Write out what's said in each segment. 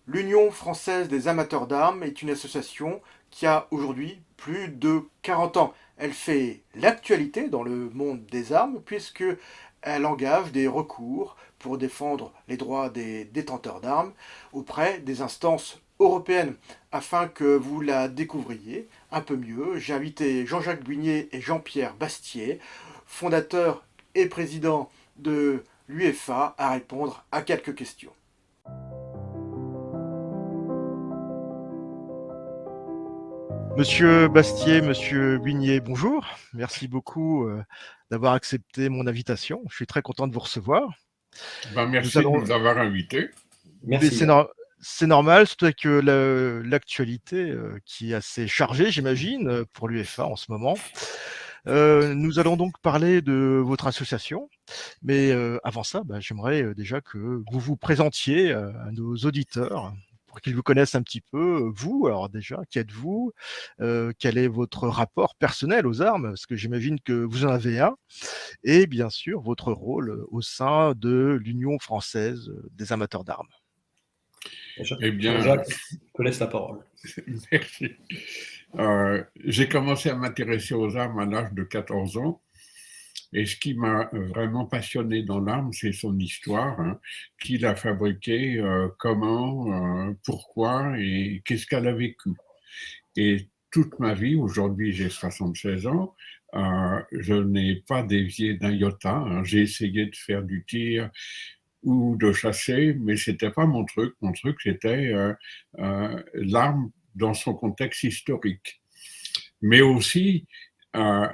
L'Union française des amateurs d'armes est une association qui a aujourd'hui plus de 40 ans. Elle fait l'actualité dans le monde des armes puisque elle engage des recours pour défendre les droits des détenteurs d'armes auprès des instances européennes. Afin que vous la découvriez un peu mieux, j'ai invité Jean-Jacques Bugnier et Jean-Pierre Bastier, fondateurs et présidents de l'UEFA, à répondre à quelques questions. Monsieur Bastier, Monsieur Bugnier, bonjour. Merci beaucoup d'avoir accepté mon invitation. Je suis très content de vous recevoir. Nous Merci de allons, nous avoir invités. mais Merci. c'est normal, surtout avec l'actualité qui est assez chargée, j'imagine, pour l'UEFA en ce moment. Nous allons donc parler de votre association, mais avant ça, j'aimerais déjà que vous vous présentiez à nos auditeurs pour qu'ils vous connaissent un petit peu. Vous, alors déjà, qui êtes-vous? Quel est votre rapport personnel aux armes? Parce que j'imagine que vous en avez un. Et bien sûr, votre rôle au sein de l'Union française des amateurs d'armes. Eh bien, Jean-Jacques, je te laisse la parole. merci. J'ai commencé à m'intéresser aux armes à l'âge de 14 ans. Et ce qui m'a vraiment passionné dans l'arme, c'est son histoire, hein, qui l'a fabriquée, comment, pourquoi et qu'est-ce qu'elle a vécu. Et toute ma vie, aujourd'hui j'ai 76 ans, je n'ai pas dévié d'un iota, hein. J'ai essayé de faire du tir ou de chasser, mais c'était pas mon truc. Mon truc, c'était l'arme dans son contexte historique. Mais aussi, euh,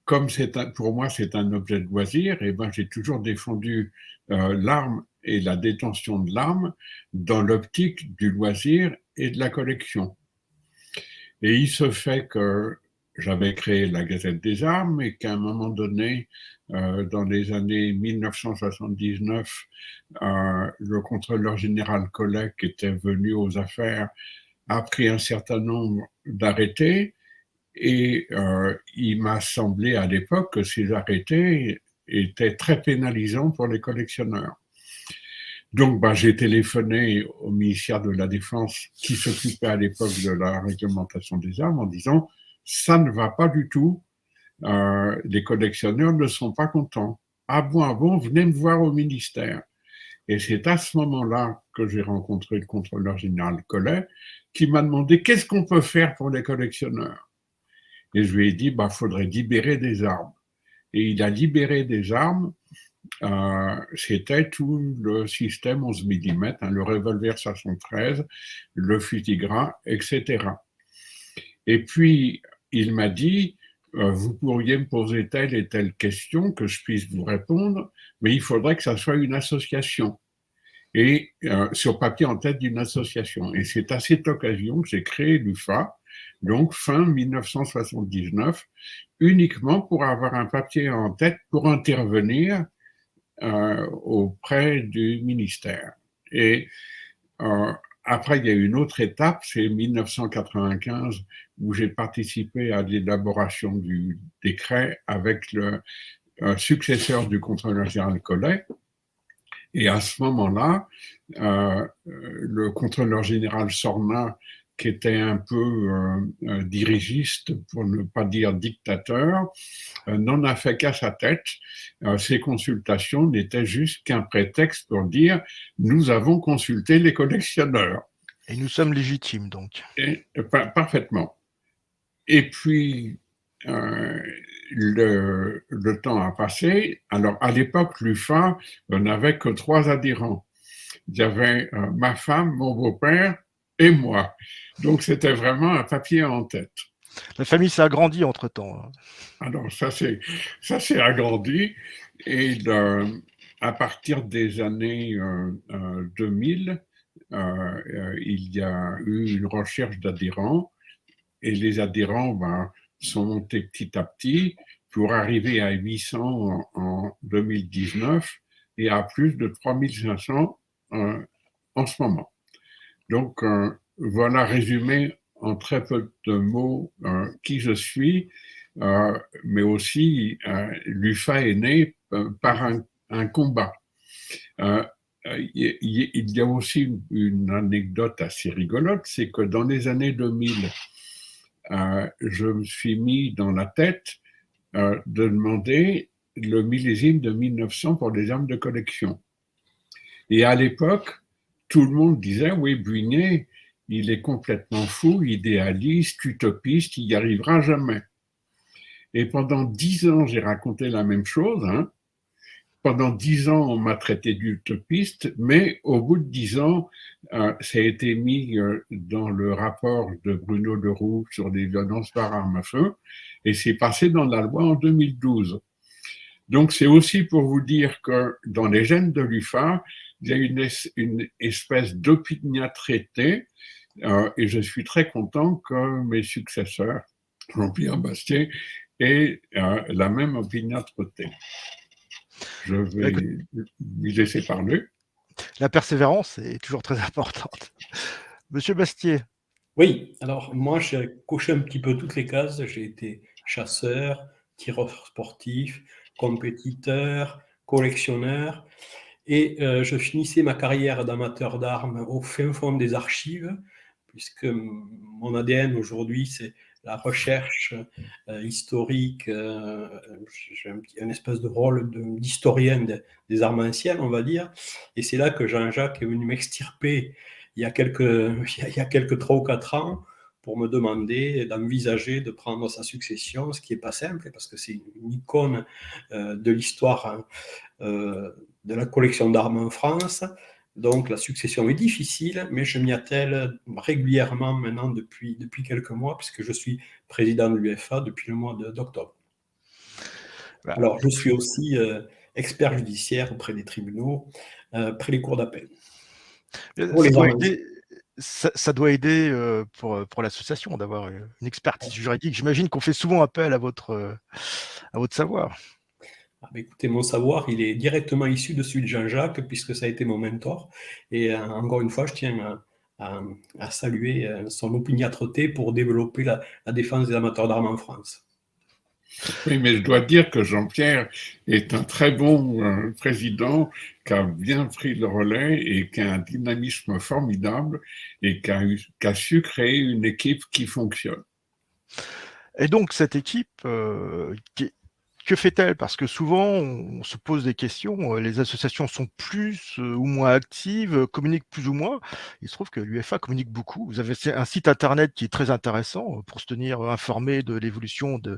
comme pour moi c'est un objet de loisir, et ben j'ai toujours défendu l'arme et la détention de l'arme dans l'optique du loisir et de la collection. Et il se fait que j'avais créé la Gazette des armes et qu'à un moment donné, dans les années 1979, le contrôleur général Collet, qui était venu aux affaires, a pris un certain nombre d'arrêtés et il m'a semblé à l'époque que ces arrêtés étaient très pénalisants pour les collectionneurs. Donc, j'ai téléphoné au ministère de la Défense qui s'occupait à l'époque de la réglementation des armes en disant ça ne va pas du tout, les collectionneurs ne sont pas contents. Ah bon, venez me voir au ministère. Et c'est à ce moment-là que j'ai rencontré le contrôleur général Collet qui m'a demandé qu'est-ce qu'on peut faire pour les collectionneurs. Et je lui ai dit, faudrait libérer des armes. Et il a libéré des armes. C'était tout le système 11 mm, hein, le revolver 73, le fusil gras, etc. Et puis, il m'a dit, vous pourriez me poser telle et telle question que je puisse vous répondre, mais il faudrait que ça soit une association. Et sur papier en tête d'une association. Et c'est à cette occasion que j'ai créé l'UFA, donc fin 1979, uniquement pour avoir un papier en tête pour intervenir auprès du ministère. Et après, il y a une autre étape, c'est 1995, où j'ai participé à l'élaboration du décret avec le successeur du contrôleur général Collet. Et à ce moment-là, le contrôleur général Sorna, qui était un peu dirigiste, pour ne pas dire dictateur, n'en a fait qu'à sa tête. Ces consultations n'étaient juste qu'un prétexte pour dire nous avons consulté les collectionneurs. Et nous sommes légitimes donc. Et, parfaitement. Et puis, le temps a passé. Alors, à l'époque, l'UFA n'avait que 3 adhérents. Il y avait ma femme, mon beau-père et moi. Donc, c'était vraiment un papier en tête. La famille s'est agrandie entre-temps. Alors, ça s'est agrandi. Et à partir des années 2000, il y a eu une recherche d'adhérents. Et les adhérents sont montés petit à petit pour arriver à 800 en 2019 et à plus de 3500 en ce moment. Donc, voilà résumé en très peu de mots qui je suis, mais aussi l'UFA est né par un combat. il y a aussi une anecdote assez rigolote, c'est que dans les années 2000, je me suis mis dans la tête de demander le millésime de 1900 pour les armes de collection. Et à l'époque, tout le monde disait, oui, Buigné, il est complètement fou, idéaliste, utopiste, il n'y arrivera jamais. Et pendant 10 ans, j'ai raconté la même chose. Hein. Pendant 10 ans, on m'a traité d'utopiste, mais au bout de 10 ans, ça a été mis dans le rapport de Bruno Leroux sur les violences par arme à feu, et c'est passé dans la loi en 2012. Donc, c'est aussi pour vous dire que dans les gènes de l'UFA, il y a une espèce d'opiniâtreté, et je suis très content que mes successeurs, Jean-Pierre Bastier, aient la même opiniâtreté. Je vais lui laisser parler. La persévérance est toujours très importante. Monsieur Bastier. Oui, alors moi j'ai coché un petit peu toutes les cases. J'ai été chasseur, tireur sportif, compétiteur, collectionneur. Et je finissais ma carrière d'amateur d'armes au fin fond des archives, puisque mon ADN aujourd'hui, c'est la recherche historique. J'ai un espèce de rôle d'historien des armes anciennes, on va dire. Et c'est là que Jean-Jacques est venu m'extirper il y a quelques 3 ou 4 ans pour me demander d'envisager de prendre sa succession, ce qui n'est pas simple, parce que c'est une icône de l'histoire de la collection d'armes en France. Donc la succession est difficile, mais je m'y attelle régulièrement maintenant depuis quelques mois, puisque je suis président de l'UEFA depuis le mois d'octobre. Alors je suis aussi expert judiciaire auprès des tribunaux, près des cours d'appel. Ça doit aider pour l'association d'avoir une expertise juridique. J'imagine qu'on fait souvent appel à votre savoir. Ah bah écoutez, mon savoir, il est directement issu de celui de Jean-Jacques, puisque ça a été mon mentor. Et encore une fois, je tiens à saluer son opiniâtreté pour développer la défense des amateurs d'armes en France. Oui, mais je dois dire que Jean-Pierre est un très bon président qui a bien pris le relais et qui a un dynamisme formidable et qui a su créer une équipe qui fonctionne. Et donc cette équipe, que fait-elle? Parce que souvent, on se pose des questions, les associations sont plus ou moins actives, communiquent plus ou moins. Il se trouve que l'UEFA communique beaucoup. Vous avez un site internet qui est très intéressant pour se tenir informé de l'évolution de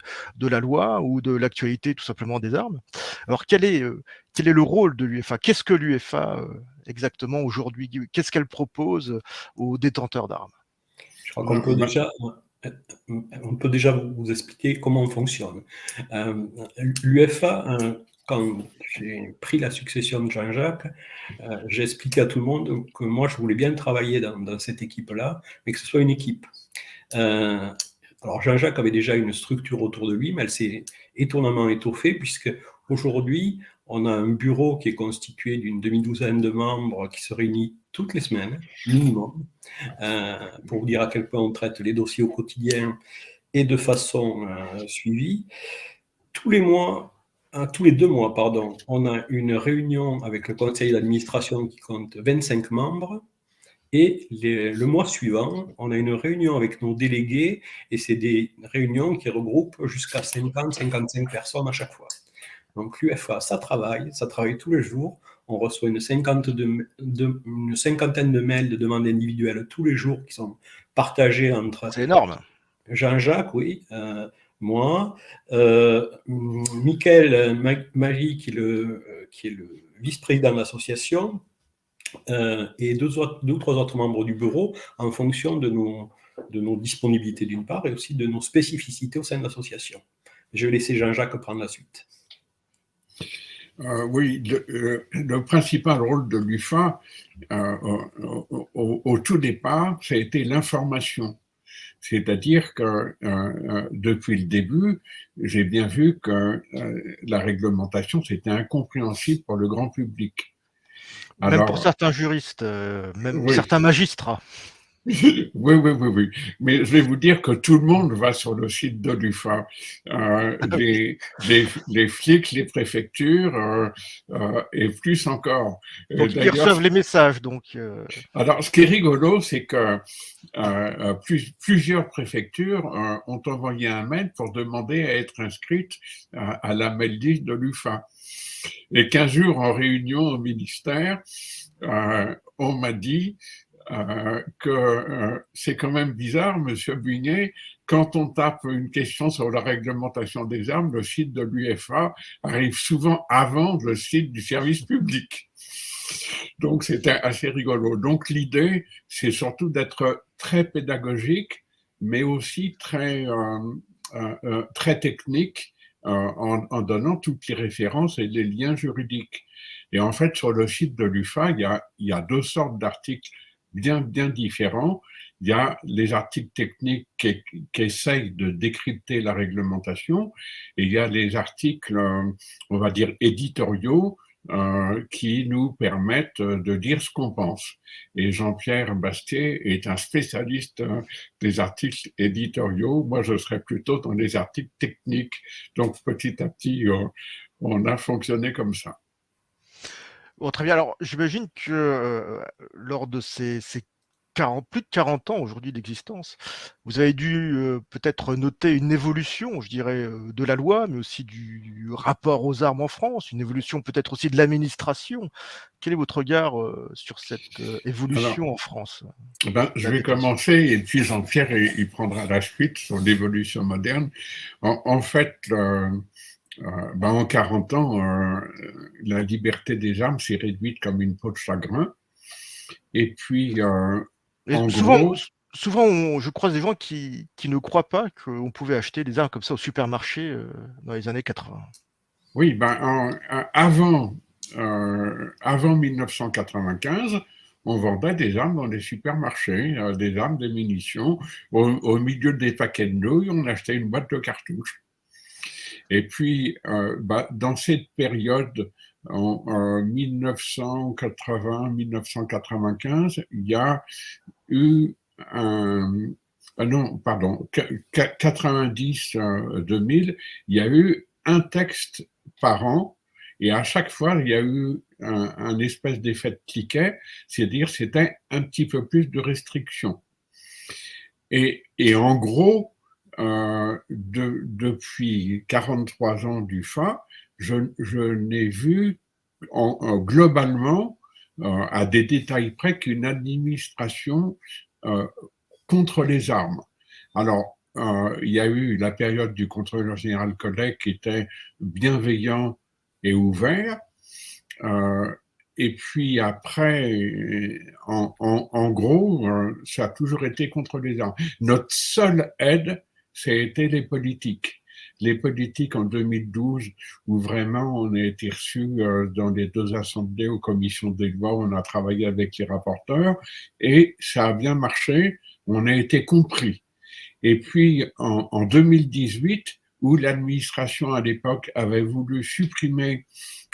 la loi ou de l'actualité tout simplement des armes. Alors quel est le rôle de l'UEFA? Qu'est-ce que l'UEFA exactement aujourd'hui? Qu'est-ce qu'elle propose aux détenteurs d'armes? Je crois qu'on peut déjà vous expliquer comment on fonctionne. L'UEFA, quand j'ai pris la succession de Jean-Jacques, j'ai expliqué à tout le monde que moi, je voulais bien travailler dans cette équipe-là, mais que ce soit une équipe. Alors, Jean-Jacques avait déjà une structure autour de lui, mais elle s'est étonnamment étoffée, puisque aujourd'hui, on a un bureau qui est constitué d'une demi-douzaine de membres qui se réunit toutes les semaines, minimum, pour vous dire à quel point on traite les dossiers au quotidien et de façon suivie. Tous les 2 mois, pardon, on a une réunion avec le conseil d'administration qui compte 25 membres. Et le mois suivant, on a une réunion avec nos délégués, et c'est des réunions qui regroupent jusqu'à 50-55 personnes à chaque fois. Donc l'UEFA, ça travaille tous les jours. On reçoit une cinquantaine de mails de demandes individuelles tous les jours qui sont partagés entre... C'est énorme. Jean-Jacques, oui, moi, Michael Magie, qui est le vice-président de l'association, et deux ou trois autres membres du bureau, en fonction de nos disponibilités d'une part, et aussi de nos spécificités au sein de l'association. Je vais laisser Jean-Jacques prendre la suite. Oui, le principal rôle de l'UFA, au tout départ, ça a été l'information. C'est-à-dire que depuis le début, j'ai bien vu que la réglementation, c'était incompréhensible pour le grand public. Même pour certains juristes, même certains magistrats. Oui, oui, oui, oui. Mais je vais vous dire que tout le monde va sur le site de l'UFA. Ah oui. Les flics, les préfectures et plus encore. Donc ils D'ailleurs, reçoivent les messages, donc alors ce qui est rigolo, c'est que plusieurs préfectures ont envoyé un mail pour demander à être inscrites à la mail list de l'UFA. Et 15 jours en réunion au ministère, on m'a dit que c'est quand même bizarre, Monsieur Bugnet, quand on tape une question sur la réglementation des armes, le site de l'UFA arrive souvent avant le site du service public. Donc c'était assez rigolo. Donc l'idée, c'est surtout d'être très pédagogique, mais aussi très technique en donnant toutes les références et les liens juridiques. Et en fait, sur le site de l'UFA, il y a deux sortes d'articles bien différents. Il y a les articles techniques qui essayent de décrypter la réglementation et il y a les articles, on va dire, éditoriaux qui nous permettent de dire ce qu'on pense. Et Jean-Pierre Bastier est un spécialiste des articles éditoriaux. Moi, je serais plutôt dans les articles techniques. Donc, petit à petit, on a fonctionné comme ça. bon, très bien. Alors, j'imagine que lors de ces 40, plus de 40 ans aujourd'hui d'existence, vous avez dû peut-être noter une évolution, je dirais, de la loi, mais aussi du rapport aux armes en France, une évolution peut-être aussi de l'administration. Quel est votre regard sur cette Alors, évolution en France ben, de je la vais détention? commencer et puis Jean-Pierre, il prendra la suite sur l'évolution moderne. En fait, ben, en 40 ans, la liberté des armes s'est réduite comme une peau de chagrin. Et puis, Et en souvent, gros, je croise des gens qui ne croient pas qu'on pouvait acheter des armes comme ça au supermarché dans les années 80. oui, ben, avant 1995, on vendait des armes dans les supermarchés, des armes, des munitions. Au milieu des paquets de nouilles, on achetait une boîte de cartouches. Et puis, bah, dans cette période, en 1980-1995, il y a eu un, non, pardon, 90-2000, il y a eu un texte par an, et à chaque fois, il y a eu un espèce d'effet de cliquet, c'est-à-dire c'était un petit peu plus de restrictions. Et en gros, depuis 43 ans du FA, je n'ai vu globalement, à des détails près, qu'une administration euh, contre les armes. Alors, il y a eu la période du contrôleur général Collet qui était bienveillant et ouvert. Euh, et puis après, en gros, ça a toujours été contre les armes. Notre seule aide, c'était les politiques. Les politiques en 2012, où vraiment on a été reçus dans les deux assemblées aux commissions des lois, on a travaillé avec les rapporteurs, et ça a bien marché, on a été compris. Et puis en 2018, où l'administration à l'époque avait voulu supprimer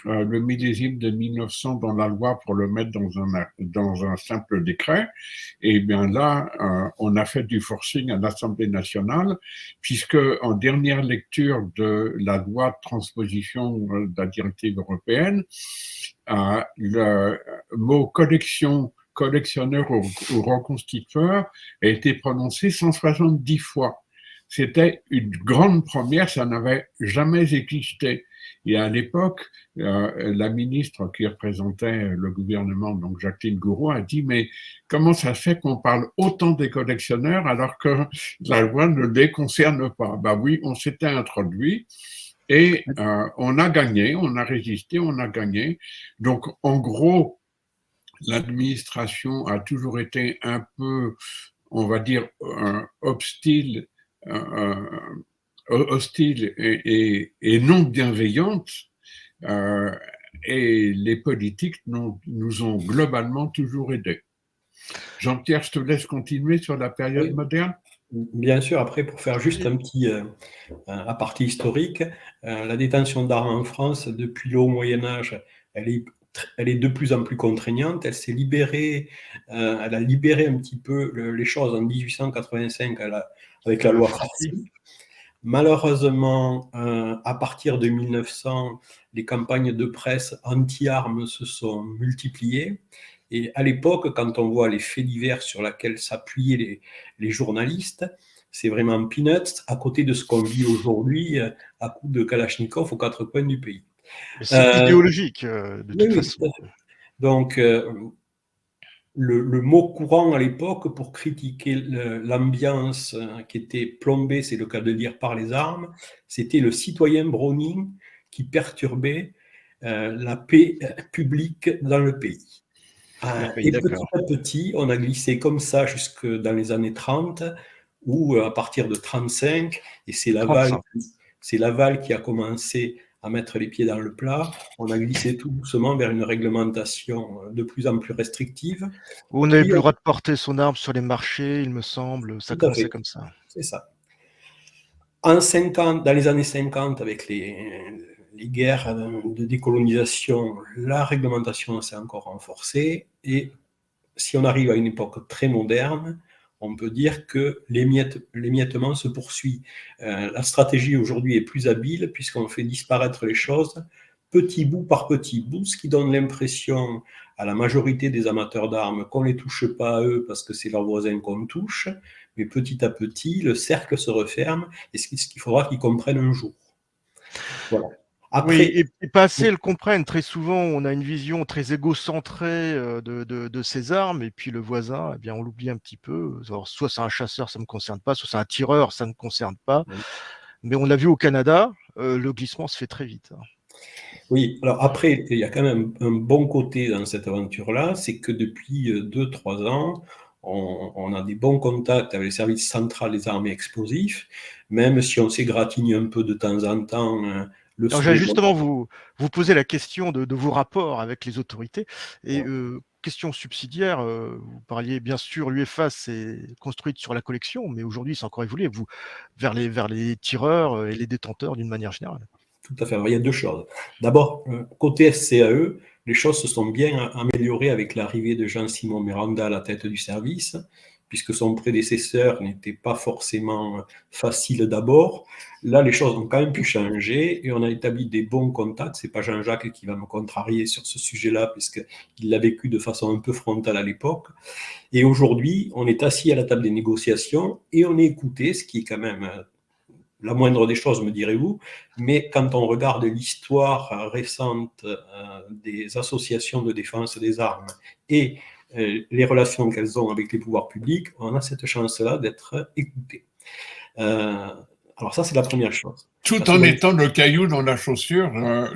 le millésime de 1900 dans la loi pour le mettre dans un simple décret, et bien là, on a fait du forcing à l'Assemblée nationale, puisque en dernière lecture de la loi de transposition de la directive européenne, le mot collectionneur ou reconstitueur a été prononcé 170 fois. C'était une grande première, ça n'avait jamais existé. Et à l'époque, la ministre qui représentait le gouvernement, donc Jacqueline Gouraud, a dit, mais comment ça se fait qu'on parle autant des collectionneurs alors que la loi ne les concerne pas? Ben oui, on s'était introduit et on a gagné, on a résisté, on a gagné. Donc en gros, l'administration a toujours été un peu, on va dire, hostile et non bienveillante, et les politiques nous ont globalement toujours aidés. Jean-Pierre, je te laisse continuer sur la période Oui, moderne. bien sûr. Après, pour faire juste un petit aparté historique, la détention d'armes en France, depuis le haut Moyen-Âge, elle est elle est de plus en plus contraignante. Elle s'est libérée, elle a libéré un petit peu les choses en 1885 avec la loi Farcy. Malheureusement, à partir de 1900, les campagnes de presse anti-armes se sont multipliées. Et à l'époque, quand on voit les faits divers sur lesquels s'appuyaient les journalistes, c'est vraiment peanuts à côté de ce qu'on vit aujourd'hui à coups de Kalachnikov aux quatre coins du pays. C'est idéologique, de toute Oui, façon. donc, le mot courant à l'époque pour critiquer l'ambiance qui était plombée, c'est le cas de dire, par les armes, c'était le citoyen Browning qui perturbait la paix publique dans le pays. Oui, Et d'accord. petit à petit, on a glissé comme ça jusque dans les années 30, ou à partir de 35, et c'est Laval qui a commencé à mettre les pieds dans le plat. On a glissé tout doucement vers une réglementation de plus en plus restrictive. On n'avait plus le droit de porter son arme sur les marchés, il me semble. Ça commençait comme ça. C'est ça. Dans les années 50, avec les guerres de décolonisation, la réglementation s'est encore renforcée. Et si on arrive à une époque très moderne, on peut dire que l'émiettement se poursuit. La stratégie aujourd'hui est plus habile puisqu'on fait disparaître les choses petit bout par petit bout, ce qui donne l'impression à la majorité des amateurs d'armes qu'on ne les touche pas à eux parce que c'est leurs voisins qu'on touche, mais petit à petit, le cercle se referme et ce qu'il faudra qu'ils comprennent un jour. Voilà. Après, oui, et pas assez le comprennent. Très souvent, on a une vision très égocentrée de ces armes, et puis le voisin, eh bien, on l'oublie un petit peu. Alors, soit c'est un chasseur, ça ne me concerne pas, soit c'est un tireur, ça ne me concerne pas. Oui. Mais on l'a vu au Canada, le glissement se fait très vite. Oui, alors après, il y a quand même un bon côté dans cette aventure-là, c'est que depuis 2-3 ans, on a des bons contacts avec le service central des armées explosifs, même si on s'égratigne un peu de temps en temps. J'allais justement vous poser la question de vos rapports avec les autorités. Et question subsidiaire, vous parliez bien sûr, l'UEFA s'est construite sur la collection, mais aujourd'hui c'est encore évolué, vers les tireurs et les détenteurs d'une manière générale. Tout à fait. Alors, il y a deux choses. D'abord, côté SCAE, les choses se sont bien améliorées avec l'arrivée de Jean-Simon Miranda à la tête du service, puisque son prédécesseur n'était pas forcément facile d'abord. Là, les choses ont quand même pu changer et on a établi des bons contacts. Ce n'est pas Jean-Jacques qui va me contrarier sur ce sujet-là, puisqu'il l'a vécu de façon un peu frontale à l'époque. Et aujourd'hui, on est assis à la table des négociations et on est écouté, ce qui est quand même la moindre des choses, me direz-vous, mais quand on regarde l'histoire récente des associations de défense des armes et les relations qu'elles ont avec les pouvoirs publics, on a cette chance-là d'être écouté. Alors ça, c'est la première chose. Tout en étant le caillou dans la chaussure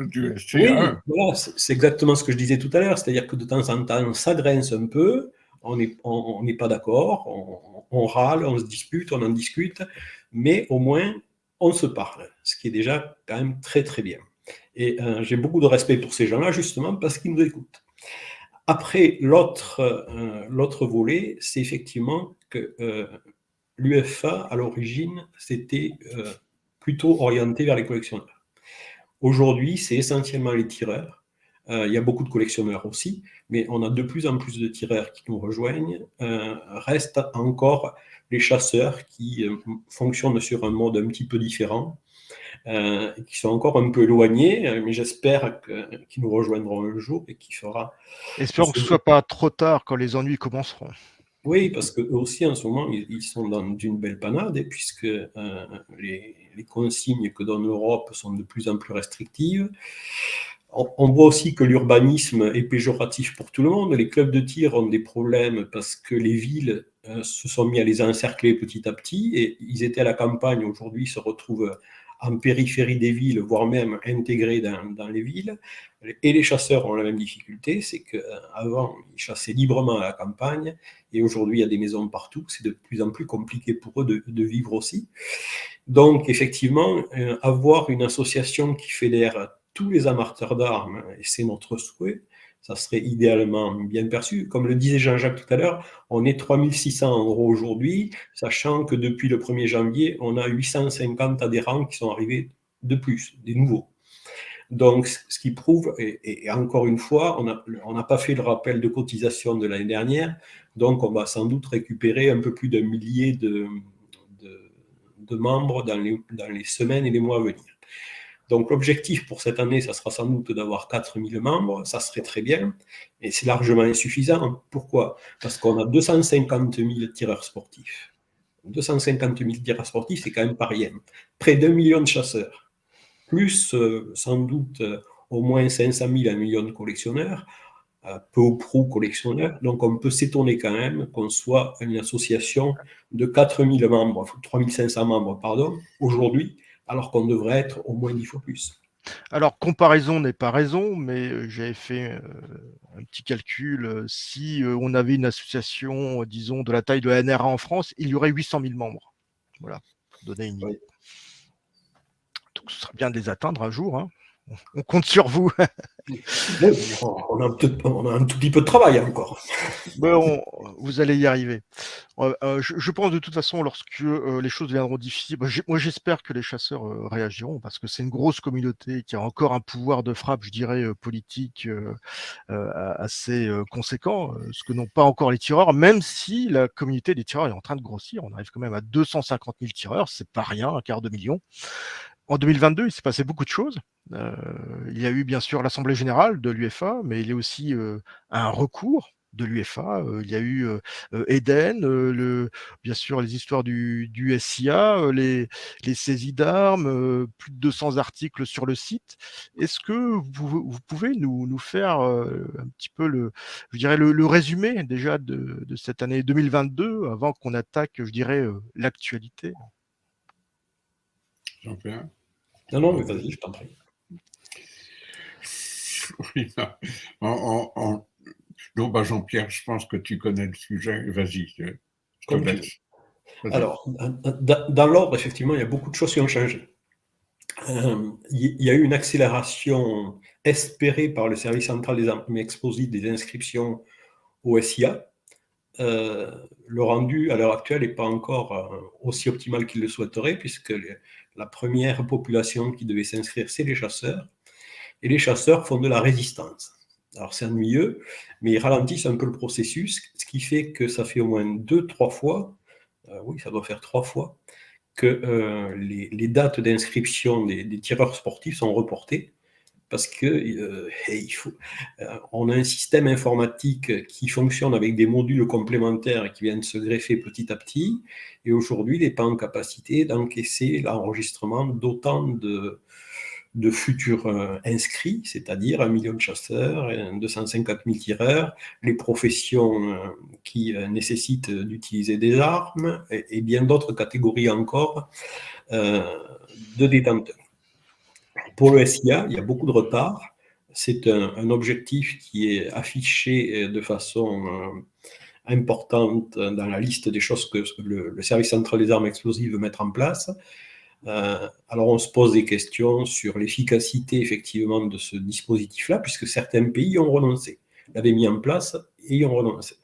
du SCAE. Oui, voilà, c'est exactement ce que je disais tout à l'heure, c'est-à-dire que de temps en temps, ça grince un peu, on n'est pas d'accord, on râle, on se dispute, on en discute, mais au moins, on se parle, ce qui est déjà quand même très très bien. Et j'ai beaucoup de respect pour ces gens-là, justement, parce qu'ils nous écoutent. Après, l'autre volet, c'est effectivement que l'UEFA, à l'origine, c'était plutôt orienté vers les collectionneurs. Aujourd'hui, c'est essentiellement les tireurs. Il y a beaucoup de collectionneurs aussi, mais on a de plus en plus de tireurs qui nous rejoignent. Restent encore les chasseurs qui fonctionnent sur un mode un petit peu différent, qui sont encore un peu éloignés, mais j'espère qu'ils nous rejoindront un jour et qu'il fera... Espérons que ce ne soit pas trop tard quand les ennuis commenceront. Oui, parce qu'eux aussi, en ce moment, ils sont dans une belle panade, puisque les consignes que donne l'Europe sont de plus en plus restrictives. On voit aussi que l'urbanisme est péjoratif pour tout le monde. Les clubs de tir ont des problèmes parce que les villes se sont mis à les encercler petit à petit, et ils étaient à la campagne, aujourd'hui ils se retrouvent en périphérie des villes, voire même intégrés dans les villes. Et les chasseurs ont la même difficulté, c'est qu'avant, ils chassaient librement à la campagne, et aujourd'hui, il y a des maisons partout, c'est de plus en plus compliqué pour eux de vivre aussi. Donc, effectivement, avoir une association qui fédère tous les amateurs d'armes, et c'est notre souhait, ça serait idéalement bien perçu. Comme le disait Jean-Jacques tout à l'heure, on est 3600 € aujourd'hui, sachant que depuis le 1er janvier, on a 850 adhérents qui sont arrivés de plus, des nouveaux. Donc, ce qui prouve, et encore une fois, on n'a pas fait le rappel de cotisation de l'année dernière, donc on va sans doute récupérer un peu plus d'1 millier de membres dans les semaines et les mois à venir. Donc l'objectif pour cette année, ça sera sans doute d'avoir 4000 membres, ça serait très bien, et c'est largement insuffisant. Pourquoi? Parce qu'on a 250 000 tireurs sportifs. 250 000 tireurs sportifs, c'est quand même pas rien. Près d'1 million de chasseurs, plus sans doute au moins 500 000 à 1 million de collectionneurs, peu ou prou collectionneurs. Donc on peut s'étonner quand même qu'on soit une association de 4000 membres, 3500 membres, pardon, aujourd'hui, alors qu'on devrait être au moins 10 fois plus. Alors, comparaison n'est pas raison, mais j'avais fait un petit calcul. Si on avait une association, disons, de la taille de la NRA en France, il y aurait 800 000 membres. Voilà, pour donner une idée. Oui. Donc, ce serait bien de les atteindre un jour. Hein. On compte sur vous. Oui, on a un tout petit peu de travail encore. Bon, vous allez y arriver. Je pense de toute façon, lorsque les choses deviendront difficiles, moi j'espère que les chasseurs réagiront, parce que c'est une grosse communauté qui a encore un pouvoir de frappe, je dirais, politique assez conséquent, ce que n'ont pas encore les tireurs, même si la communauté des tireurs est en train de grossir. On arrive quand même à 250 000 tireurs, c'est pas rien, 250 000. En 2022, il s'est passé beaucoup de choses. Il y a eu bien sûr l'Assemblée générale de l'UFA, mais il y a aussi un recours de l'UFA. Il y a eu Eden, bien sûr les histoires du SIA, les saisies d'armes, plus de 200 articles sur le site. Est-ce que vous pouvez nous faire un petit peu je dirais le résumé déjà de cette année 2022 avant qu'on attaque, je dirais, l'actualité? Jean-Pierre? Non, mais vas-y, je t'en prie. Oui, non, Jean-Pierre, je pense que tu connais le sujet. Vas-y, je te laisse. Alors, dans l'ordre, effectivement, il y a beaucoup de choses qui ont changé. Il y a eu une accélération espérée par le service central des armes explosives des inscriptions au SIA. Le rendu à l'heure actuelle n'est pas encore aussi optimal qu'il le souhaiterait, puisque la première population qui devait s'inscrire, c'est les chasseurs, et les chasseurs font de la résistance. Alors c'est ennuyeux, mais ils ralentissent un peu le processus, ce qui fait que ça fait au moins 2-3 fois, oui, ça doit faire 3 fois, que les dates d'inscription des tireurs sportifs sont reportées, parce que on a un système informatique qui fonctionne avec des modules complémentaires qui viennent se greffer petit à petit, et aujourd'hui, il n'est pas en capacité d'encaisser l'enregistrement d'autant de futurs inscrits, c'est-à-dire 1 million de chasseurs, 250 000 tireurs, les professions qui nécessitent d'utiliser des armes, et bien d'autres catégories encore de détenteurs. Pour le SIA, il y a beaucoup de retard. C'est un objectif qui est affiché de façon importante dans la liste des choses que le service central des armes explosives veut mettre en place. Alors on se pose des questions sur l'efficacité effectivement de ce dispositif-là, puisque certains pays ont renoncé, l'avaient mis en place et y ont renoncé.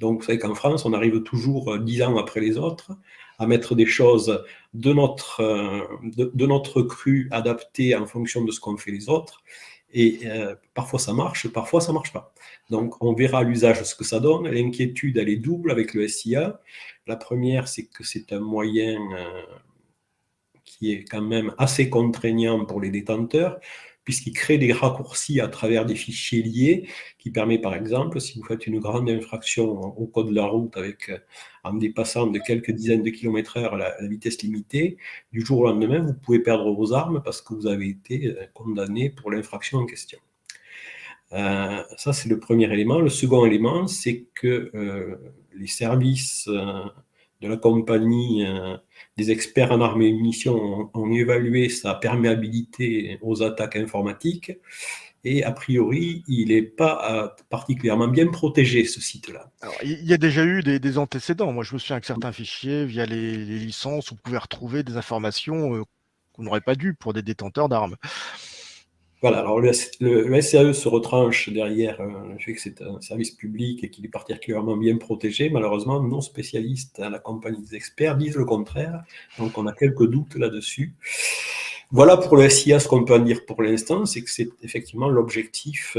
Donc vous savez qu'en France, on arrive toujours 10 ans après les autres à mettre des choses de notre cru adaptées en fonction de ce qu'ont fait les autres. Et parfois ça marche, parfois ça ne marche pas. Donc on verra à l'usage ce que ça donne. L'inquiétude, elle est double avec le SIA. La première, c'est que c'est un moyen qui est quand même assez contraignant pour les détenteurs, puisqu'il crée des raccourcis à travers des fichiers liés, qui permet par exemple, si vous faites une grande infraction au code de la route en dépassant de quelques dizaines de km/h la vitesse limitée, du jour au lendemain, vous pouvez perdre vos armes parce que vous avez été condamné pour l'infraction en question. Ça, c'est le premier élément. Le second élément, c'est que les services de la compagnie des experts en armes et munitions ont évalué sa perméabilité aux attaques informatiques, et a priori, il n'est pas particulièrement bien protégé, ce site-là. Alors, il y a déjà eu des antécédents. Moi, je me souviens que certains fichiers, via les licences, vous pouvez retrouver des informations qu'on n'aurait pas dû pour des détenteurs d'armes. Voilà, alors le SCAE se retranche derrière le fait que c'est un service public et qu'il est particulièrement bien protégé. Malheureusement, nos spécialistes à la compagnie des experts disent le contraire, donc on a quelques doutes là-dessus. Voilà pour le SIA ce qu'on peut en dire pour l'instant, c'est que c'est effectivement l'objectif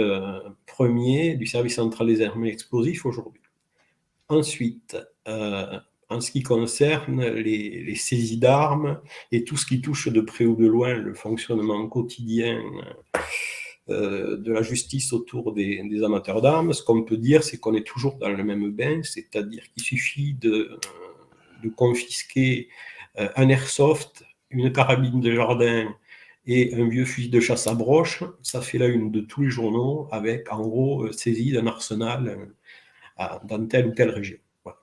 premier du service central des armes explosives aujourd'hui. Ensuite, en ce qui concerne les saisies d'armes et tout ce qui touche de près ou de loin le fonctionnement quotidien de la justice autour des amateurs d'armes, ce qu'on peut dire, c'est qu'on est toujours dans le même bain, c'est-à-dire qu'il suffit de confisquer un airsoft, une carabine de jardin et un vieux fusil de chasse à broche, ça fait la une de tous les journaux avec, en gros, saisie d'un arsenal dans telle ou telle région. Voilà.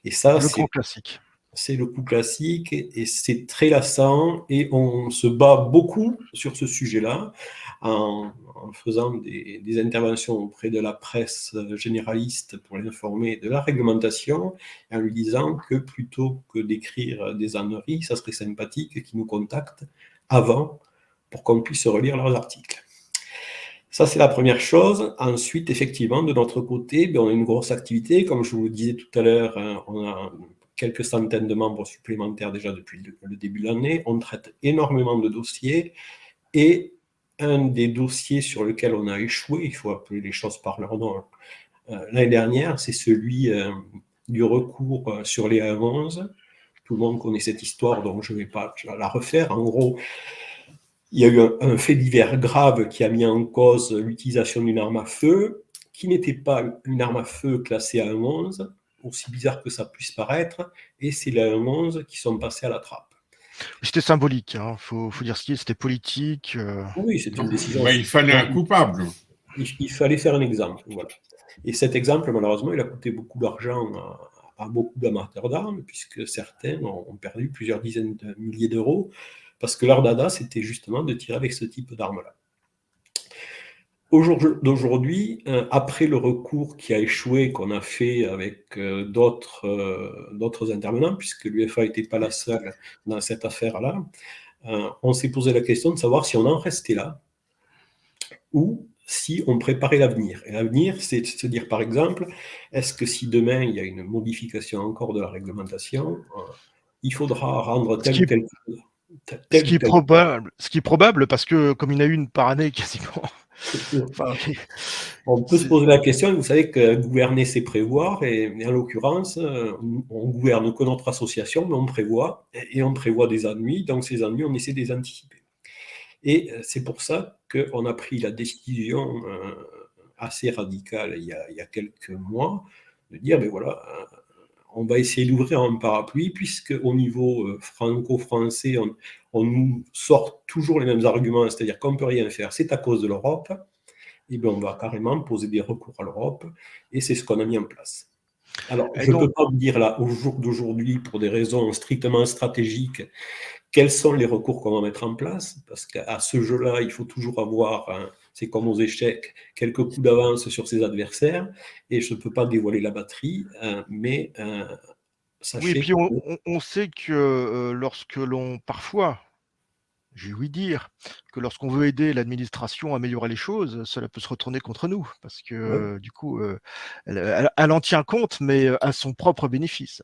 Et ça, Le grand classique. c'est le coup classique et c'est très lassant et on se bat beaucoup sur ce sujet-là en faisant des interventions auprès de la presse généraliste pour l'informer de la réglementation et en lui disant que plutôt que d'écrire des âneries, ça serait sympathique qu'ils nous contactent avant pour qu'on puisse relire leurs articles. Ça, c'est la première chose. Ensuite, effectivement, de notre côté, on a une grosse activité. Comme je vous le disais tout à l'heure, on a quelques centaines de membres supplémentaires déjà depuis le début de l'année. On traite énormément de dossiers. Et un des dossiers sur lequel on a échoué, il faut appeler les choses par leur nom, l'année dernière, c'est celui du recours sur les A11. Tout le monde connaît cette histoire, donc je ne vais pas la refaire. En gros, il y a eu un fait divers grave qui a mis en cause l'utilisation d'une arme à feu, qui n'était pas une arme à feu classée à 11, aussi bizarre que ça puisse paraître, et c'est les 11 qui sont passés à la trappe. C'était symbolique, hein. Faut dire ce qui est, c'était politique. Oui, c'est une décision. Mais il fallait un coupable. Il fallait faire un exemple, voilà. Et cet exemple, malheureusement, il a coûté beaucoup d'argent à beaucoup d'amateurs d'armes, puisque certains ont perdu plusieurs dizaines de milliers d'euros, parce que leur dada, c'était justement de tirer avec ce type d'arme-là. Aujourd'hui, après le recours qui a échoué, qu'on a fait avec d'autres intervenants, puisque l'UEFA n'était pas la seule dans cette affaire-là, on s'est posé la question de savoir si on en restait là ou si on préparait l'avenir. Et l'avenir, c'est de se dire, par exemple, est-ce que si demain, il y a une modification encore de la réglementation, il faudra rendre tel ou tel chose. Ce qui est probable, parce que comme il y en a une par année quasiment. Enfin, on peut se poser la question, vous savez que gouverner, c'est prévoir, et en l'occurrence, on gouverne que notre association, mais on prévoit, et on prévoit des ennuis, donc ces ennuis, on essaie de les anticiper. Et c'est pour ça qu'on a pris la décision assez radicale il y a quelques mois, de dire, ben voilà, on va essayer d'ouvrir un parapluie, puisque au niveau franco-français, on nous sort toujours les mêmes arguments, c'est-à-dire qu'on ne peut rien faire, c'est à cause de l'Europe, et bien on va carrément poser des recours à l'Europe, et c'est ce qu'on a mis en place. Alors, je ne peux pas vous dire là, au jour d'aujourd'hui, pour des raisons strictement stratégiques, quels sont les recours qu'on va mettre en place, parce qu'à ce jeu-là, il faut toujours avoir, c'est comme aux échecs, quelques coups d'avance sur ses adversaires, et je ne peux pas dévoiler la batterie, mais sachez... Oui, et puis on sait que lorsque l'on, parfois, j'ai ouï dire, que lorsqu'on veut aider l'administration à améliorer les choses, cela peut se retourner contre nous, parce que du coup, elle en tient compte, mais à son propre bénéfice.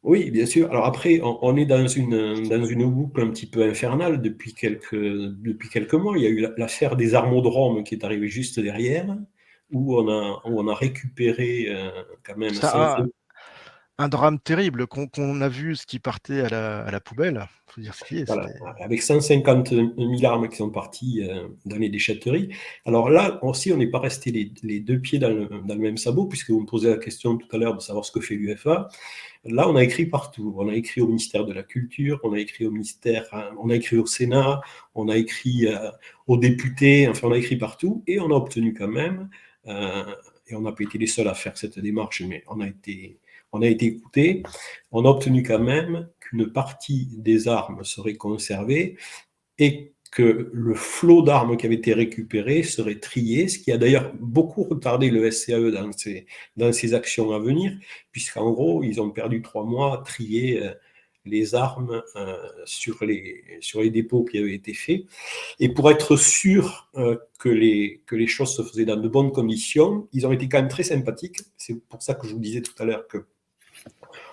Oui, bien sûr. Alors après, on est dans une boucle un petit peu infernale depuis quelques mois. Il y a eu l'affaire des armodromes qui est arrivée juste derrière, où on a récupéré quand même... C'est un drame terrible qu'on a vu ce qui partait à la poubelle. Il faut dire ce qui est. Voilà, avec 150 000 armes qui sont parties dans les déchetteries. Alors là aussi, on n'est pas resté les deux pieds dans le même sabot, puisque vous me posez la question tout à l'heure de savoir ce que fait l'UEFA. Là, on a écrit partout. On a écrit au ministère de la Culture, on a écrit on a écrit au Sénat, on a écrit aux députés, enfin, on a écrit partout, et on a obtenu quand même, et on n'a pas été les seuls à faire cette démarche, mais on a été écoutés, on a obtenu quand même qu'une partie des armes serait conservée et que le flot d'armes qui avait été récupéré serait trié, ce qui a d'ailleurs beaucoup retardé le SCAE dans ses actions à venir, puisqu'en gros, ils ont perdu 3 mois à trier les armes sur les dépôts qui avaient été faits. Et pour être sûr que les choses se faisaient dans de bonnes conditions, ils ont été quand même très sympathiques. C'est pour ça que je vous disais tout à l'heure que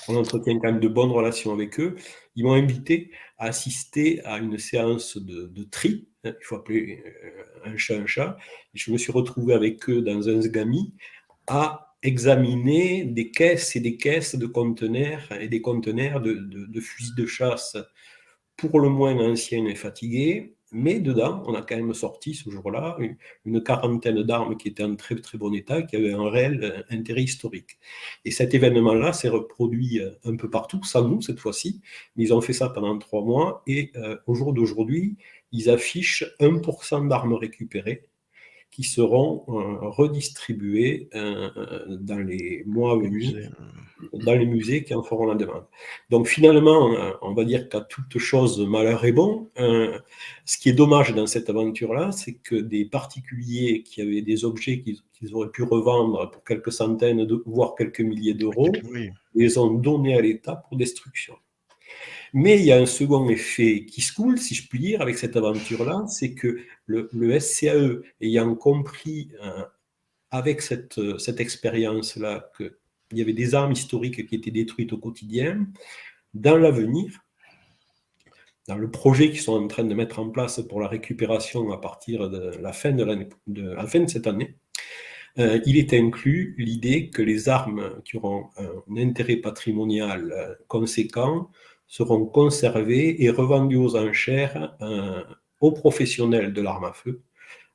on entretient quand même de bonnes relations avec eux. Ils m'ont invité à assister à une séance de tri, hein, il faut appeler un chat un chat, et je me suis retrouvé avec eux dans un Sgami à examiner des caisses et des caisses de conteneurs et des conteneurs de fusils de chasse pour le moins anciens et fatigués, mais dedans, on a quand même sorti ce jour-là une quarantaine d'armes qui étaient en très très bon état, qui avaient un réel intérêt historique. Et cet événement-là s'est reproduit un peu partout, sans nous cette fois-ci, mais ils ont fait ça pendant 3 mois, et au jour d'aujourd'hui, ils affichent 1% d'armes récupérées qui seront redistribuées dans les mois à Les venir musées. dans les musées qui en feront la demande. Donc finalement, on va dire qu'à toute chose, malheur est bon. Ce qui est dommage dans cette aventure-là, c'est que des particuliers qui avaient des objets qu'ils auraient pu revendre pour quelques centaines, voire quelques milliers d'euros, Oui. les ont donnés à l'État pour destruction. Mais il y a un second effet qui se coule, si je puis dire, avec cette aventure-là, c'est que le SCAE, ayant compris avec cette expérience-là qu'il y avait des armes historiques qui étaient détruites au quotidien, dans l'avenir, dans le projet qu'ils sont en train de mettre en place pour la récupération à partir de la fin de cette année, il est inclus l'idée que les armes qui auront un intérêt patrimonial conséquent seront conservées et revendues aux enchères aux professionnels de l'arme à feu,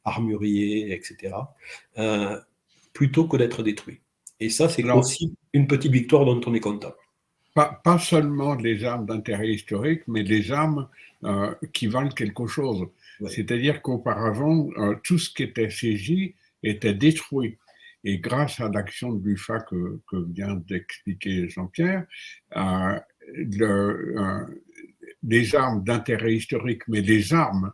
armuriers, etc., plutôt que d'être détruits. Et ça, c'est Alors, aussi une petite victoire dont on est content. pas seulement les armes d'intérêt historique, mais les armes qui valent quelque chose. Ouais. C'est-à-dire qu'auparavant, tout ce qui était saisi était détruit. Et grâce à l'action de l'UFA que vient d'expliquer Jean-Pierre, les armes d'intérêt historique, mais les armes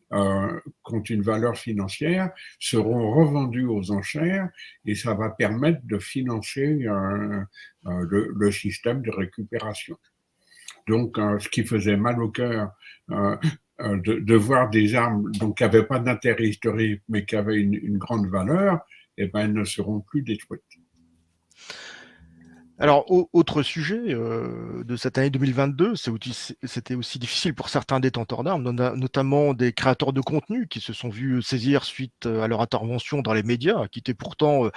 qui ont une valeur financière seront revendus aux enchères et ça va permettre de financer le système de récupération. Donc, ce qui faisait mal au cœur de voir des armes donc, qui n'avaient pas d'intérêt historique mais qui avaient une grande valeur, eh ben, elles ne seront plus détruites. Alors, autre sujet de cette année 2022, c'était aussi difficile pour certains détenteurs d'armes, notamment des créateurs de contenu qui se sont vus saisir suite à leur intervention dans les médias, qui étaient pourtant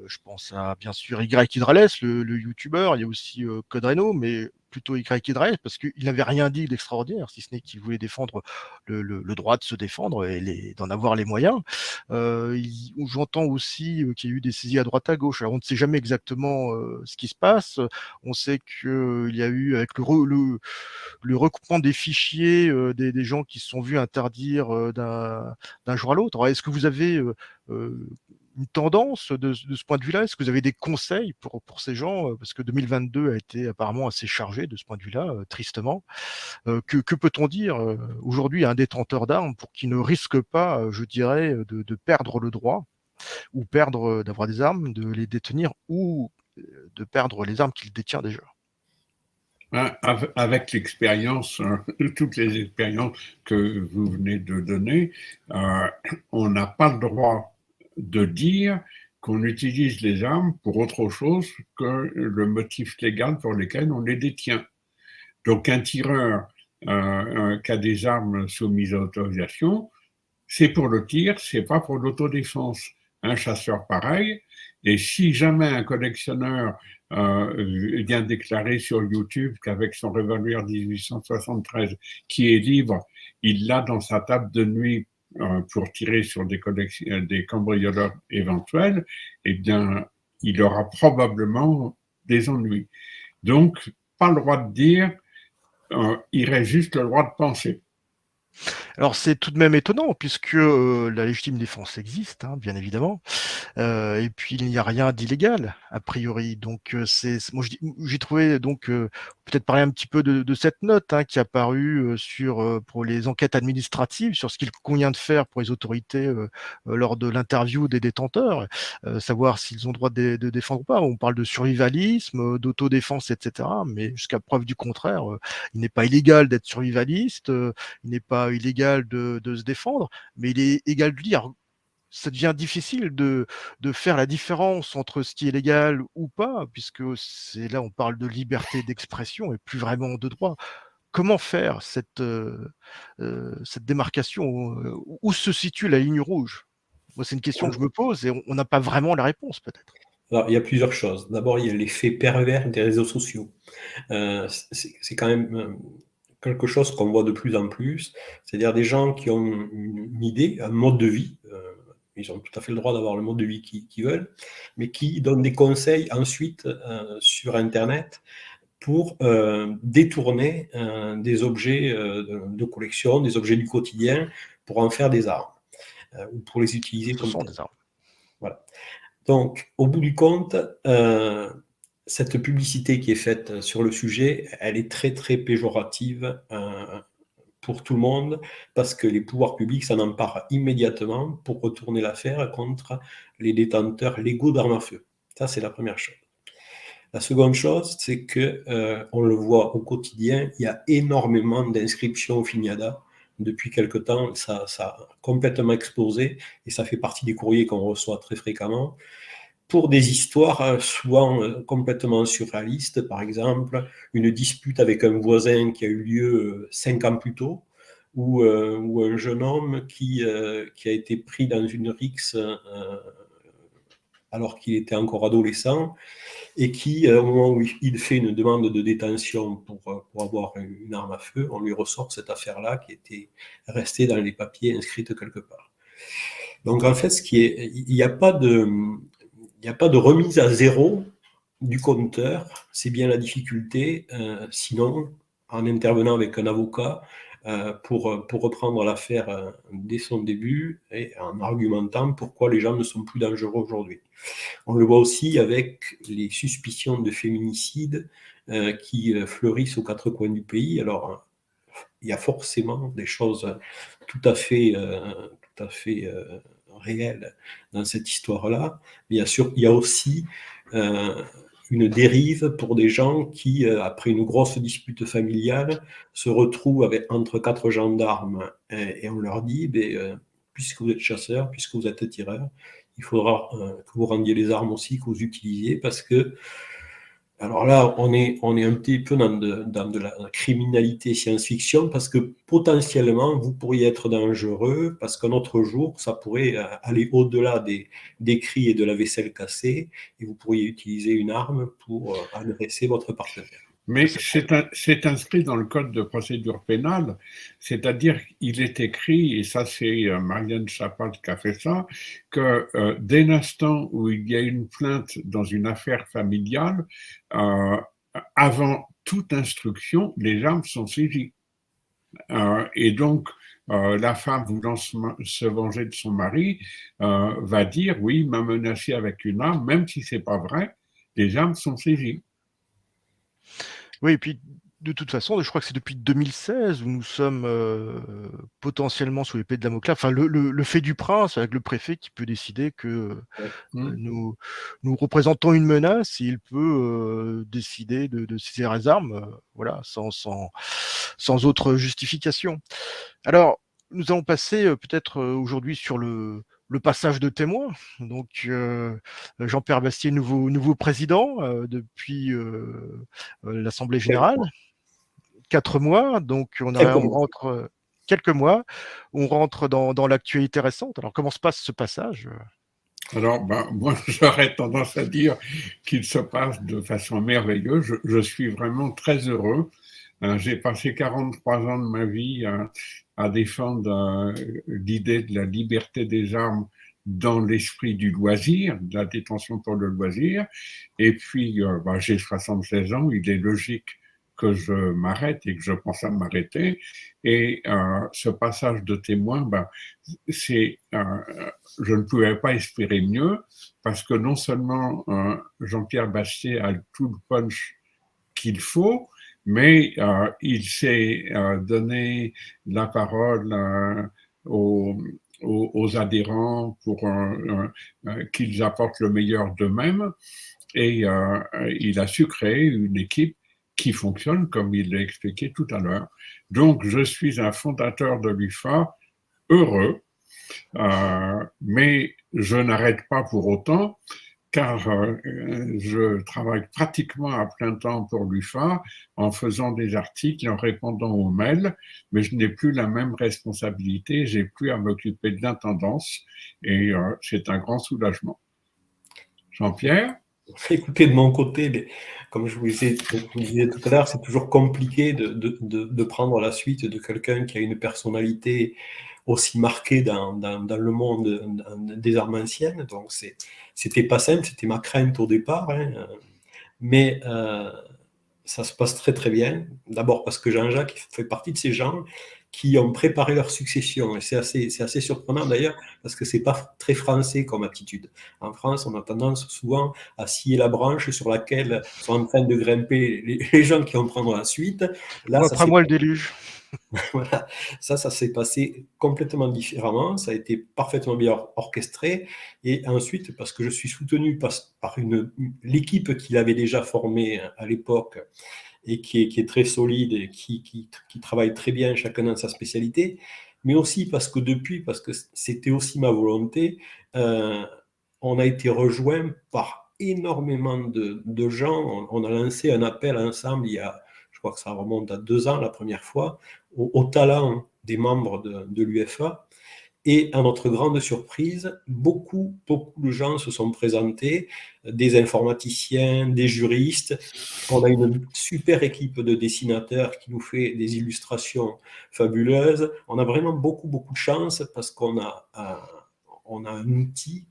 je pense à bien sûr Y Hydrales, le youtubeur, il y a aussi Code Reno, mais plutôt Y Hydrales parce qu'il n'avait rien dit d'extraordinaire, si ce n'est qu'il voulait défendre le droit de se défendre et d'en avoir les moyens. J'entends aussi qu'il y a eu des saisies à droite à gauche. Alors on ne sait jamais exactement ce qui se passe. On sait qu'il y a eu avec le recoupement des fichiers des gens qui se sont vus interdire d'un jour à l'autre. Est-ce que vous avez une tendance de ce point de vue-là? Est-ce que vous avez des conseils pour ces gens? Parce que 2022 a été apparemment assez chargé de ce point de vue-là, tristement. Que peut-on dire aujourd'hui à un détenteur d'armes pour qu'il ne risque pas, je dirais, de perdre le droit ou perdre d'avoir des armes, de les détenir ou de perdre les armes qu'il détient déjà? Avec l'expérience, toutes les expériences que vous venez de donner, on n'a pas le droit de dire qu'on utilise les armes pour autre chose que le motif légal pour lequel on les détient. Donc un tireur qui a des armes soumises à autorisation, c'est pour le tir, c'est pas pour l'autodéfense. Un chasseur pareil, et si jamais un collectionneur vient déclarer sur YouTube qu'avec son revolver 1873 qui est libre, il l'a dans sa table de nuit pour tirer sur des cambrioleurs éventuels, eh bien, il aura probablement des ennuis. Donc, pas le droit de dire, il reste juste le droit de penser. Alors c'est tout de même étonnant puisque, la légitime défense existe, hein, bien évidemment, et puis il n'y a rien d'illégal a priori. Donc, moi j'ai trouvé donc, peut-être parler un petit peu de cette note, hein, qui est apparue, pour les enquêtes administratives, sur ce qu'il convient de faire pour les autorités, lors de l'interview des détenteurs, savoir s'ils ont le droit de défendre ou pas. On parle de survivalisme, d'autodéfense et cetera, mais jusqu'à preuve du contraire, il n'est pas illégal d'être survivaliste, il n'est pas illégal de se défendre, mais il est égal de dire ça devient difficile de faire la différence entre ce qui est légal ou pas, puisque c'est là on parle de liberté d'expression et plus vraiment de droit. Comment faire cette démarcation? Où se situe la ligne rouge? Moi, c'est une question que je me pose et on n'a pas vraiment la réponse peut-être. Alors, il y a plusieurs choses. D'abord, il y a l'effet pervers des réseaux sociaux. C'est quand même quelque chose qu'on voit de plus en plus, c'est-à-dire des gens qui ont une idée, un mode de vie, ils ont tout à fait le droit d'avoir le mode de vie qu'ils veulent, mais qui donnent des conseils ensuite sur Internet pour détourner des objets de collection, des objets du quotidien, pour en faire des armes, ou pour les utiliser Ce comme sont telles. des armes. Voilà. Donc, au bout du compte, cette publicité qui est faite sur le sujet, elle est très, très péjorative pour tout le monde, parce que les pouvoirs publics s'en emparent immédiatement pour retourner l'affaire contre les détenteurs légaux d'armes à feu. Ça, c'est la première chose. La seconde chose, c'est que on le voit au quotidien, il y a énormément d'inscriptions au FINIADA. Depuis quelque temps, ça a complètement explosé et ça fait partie des courriers qu'on reçoit très fréquemment pour des histoires souvent complètement surréalistes. Par exemple, une dispute avec un voisin qui a eu lieu 5 ans plus tôt, ou un jeune homme qui a été pris dans une rixe alors qu'il était encore adolescent, et qui, au moment où il fait une demande de détention pour avoir une arme à feu, on lui ressort cette affaire-là qui était restée dans les papiers inscrite quelque part. Donc en fait, il n'y a pas de remise à zéro du compteur, c'est bien la difficulté. Sinon, en intervenant avec un avocat pour reprendre l'affaire dès son début et en argumentant pourquoi les gens ne sont plus dangereux aujourd'hui. On le voit aussi avec les suspicions de féminicide qui fleurissent aux quatre coins du pays. Alors, il y a forcément des choses tout à fait réelles dans cette histoire-là. Bien sûr, il y a aussi une dérive pour des gens qui, après une grosse dispute familiale, se retrouvent entre quatre gendarmes et on leur dit, puisque vous êtes chasseur, puisque vous êtes tireur, il faudra que vous rendiez les armes aussi, que vous utilisiez, parce que, alors là, on est un petit peu dans de la criminalité science-fiction, parce que potentiellement, vous pourriez être dangereux, parce qu'un autre jour, ça pourrait aller au-delà des cris et de la vaisselle cassée, et vous pourriez utiliser une arme pour agresser votre partenaire. Mais c'est inscrit dans le code de procédure pénale, c'est-à-dire qu'il est écrit, et ça c'est Marianne Chapat qui a fait ça, que dès l'instant où il y a une plainte dans une affaire familiale, avant toute instruction, les armes sont saisies. Et donc, la femme voulant se venger de son mari va dire, oui, il m'a menacé avec une arme, même si c'est pas vrai, les armes sont saisies. Oui, et puis de toute façon, je crois que c'est depuis 2016 où nous sommes potentiellement sous l'épée de Damoclès. Enfin, le fait du prince avec le préfet qui peut décider que nous représentons une menace, et il peut décider de saisir les armes, voilà, sans autre justification. Alors, nous allons passer peut-être aujourd'hui sur le passage de témoin. Donc, Jean-Pierre Bastier, nouveau président depuis l'Assemblée générale. 4 mois, donc on rentre quelques mois, on rentre dans l'actualité récente. Alors, comment se passe ce passage? Alors, moi, j'aurais tendance à dire qu'il se passe de façon merveilleuse. Je suis vraiment très heureux. J'ai passé 43 ans de ma vie à défendre l'idée de la liberté des armes dans l'esprit du loisir, de la détention pour le loisir. Et puis, j'ai 76 ans, il est logique que je m'arrête et que je pense à m'arrêter. Et ce passage de témoin, je ne pouvais pas espérer mieux, parce que non seulement Jean-Pierre Bastier a tout le punch qu'il faut, mais il s'est donné la parole aux adhérents pour qu'ils apportent le meilleur d'eux-mêmes, et il a su créer une équipe qui fonctionne comme il l'a expliqué tout à l'heure. Donc, je suis un fondateur de l'UFA heureux, Mais je n'arrête pas pour autant, car je travaille pratiquement à plein temps pour l'UFA en faisant des articles et en répondant aux mails, mais je n'ai plus la même responsabilité, j'ai plus à m'occuper de l'intendance et c'est un grand soulagement. Jean-Pierre? Écoutez, de mon côté, mais comme je vous disais tout à l'heure, c'est toujours compliqué de prendre la suite de quelqu'un qui a une personnalité aussi marquée dans le monde des armes anciennes. Donc, c'était pas simple, c'était ma crainte au départ. Hein, mais ça se passe très très bien. D'abord parce que Jean-Jacques fait partie de ces gens qui ont préparé leur succession. Et c'est assez surprenant d'ailleurs, parce que c'est pas très français comme attitude. En France, on a tendance souvent à scier la branche sur laquelle sont en train de grimper les gens qui vont prendre la suite. Là, ça Après s'est moi, le déluge. voilà. Ça s'est passé complètement différemment. Ça a été parfaitement bien orchestré. Et ensuite, parce que je suis soutenu par l'équipe qu'il avait déjà formée à l'époque, et qui est très solide et qui travaille très bien chacun dans sa spécialité, mais aussi parce que c'était aussi ma volonté, on a été rejoint par énormément de gens. On a lancé un appel ensemble je crois que ça remonte à 2 ans la première fois, au talent des membres de l'UFA. Et à notre grande surprise, beaucoup de gens se sont présentés, des informaticiens, des juristes. On a une super équipe de dessinateurs qui nous fait des illustrations fabuleuses. On a vraiment beaucoup de chance parce qu'on a un outil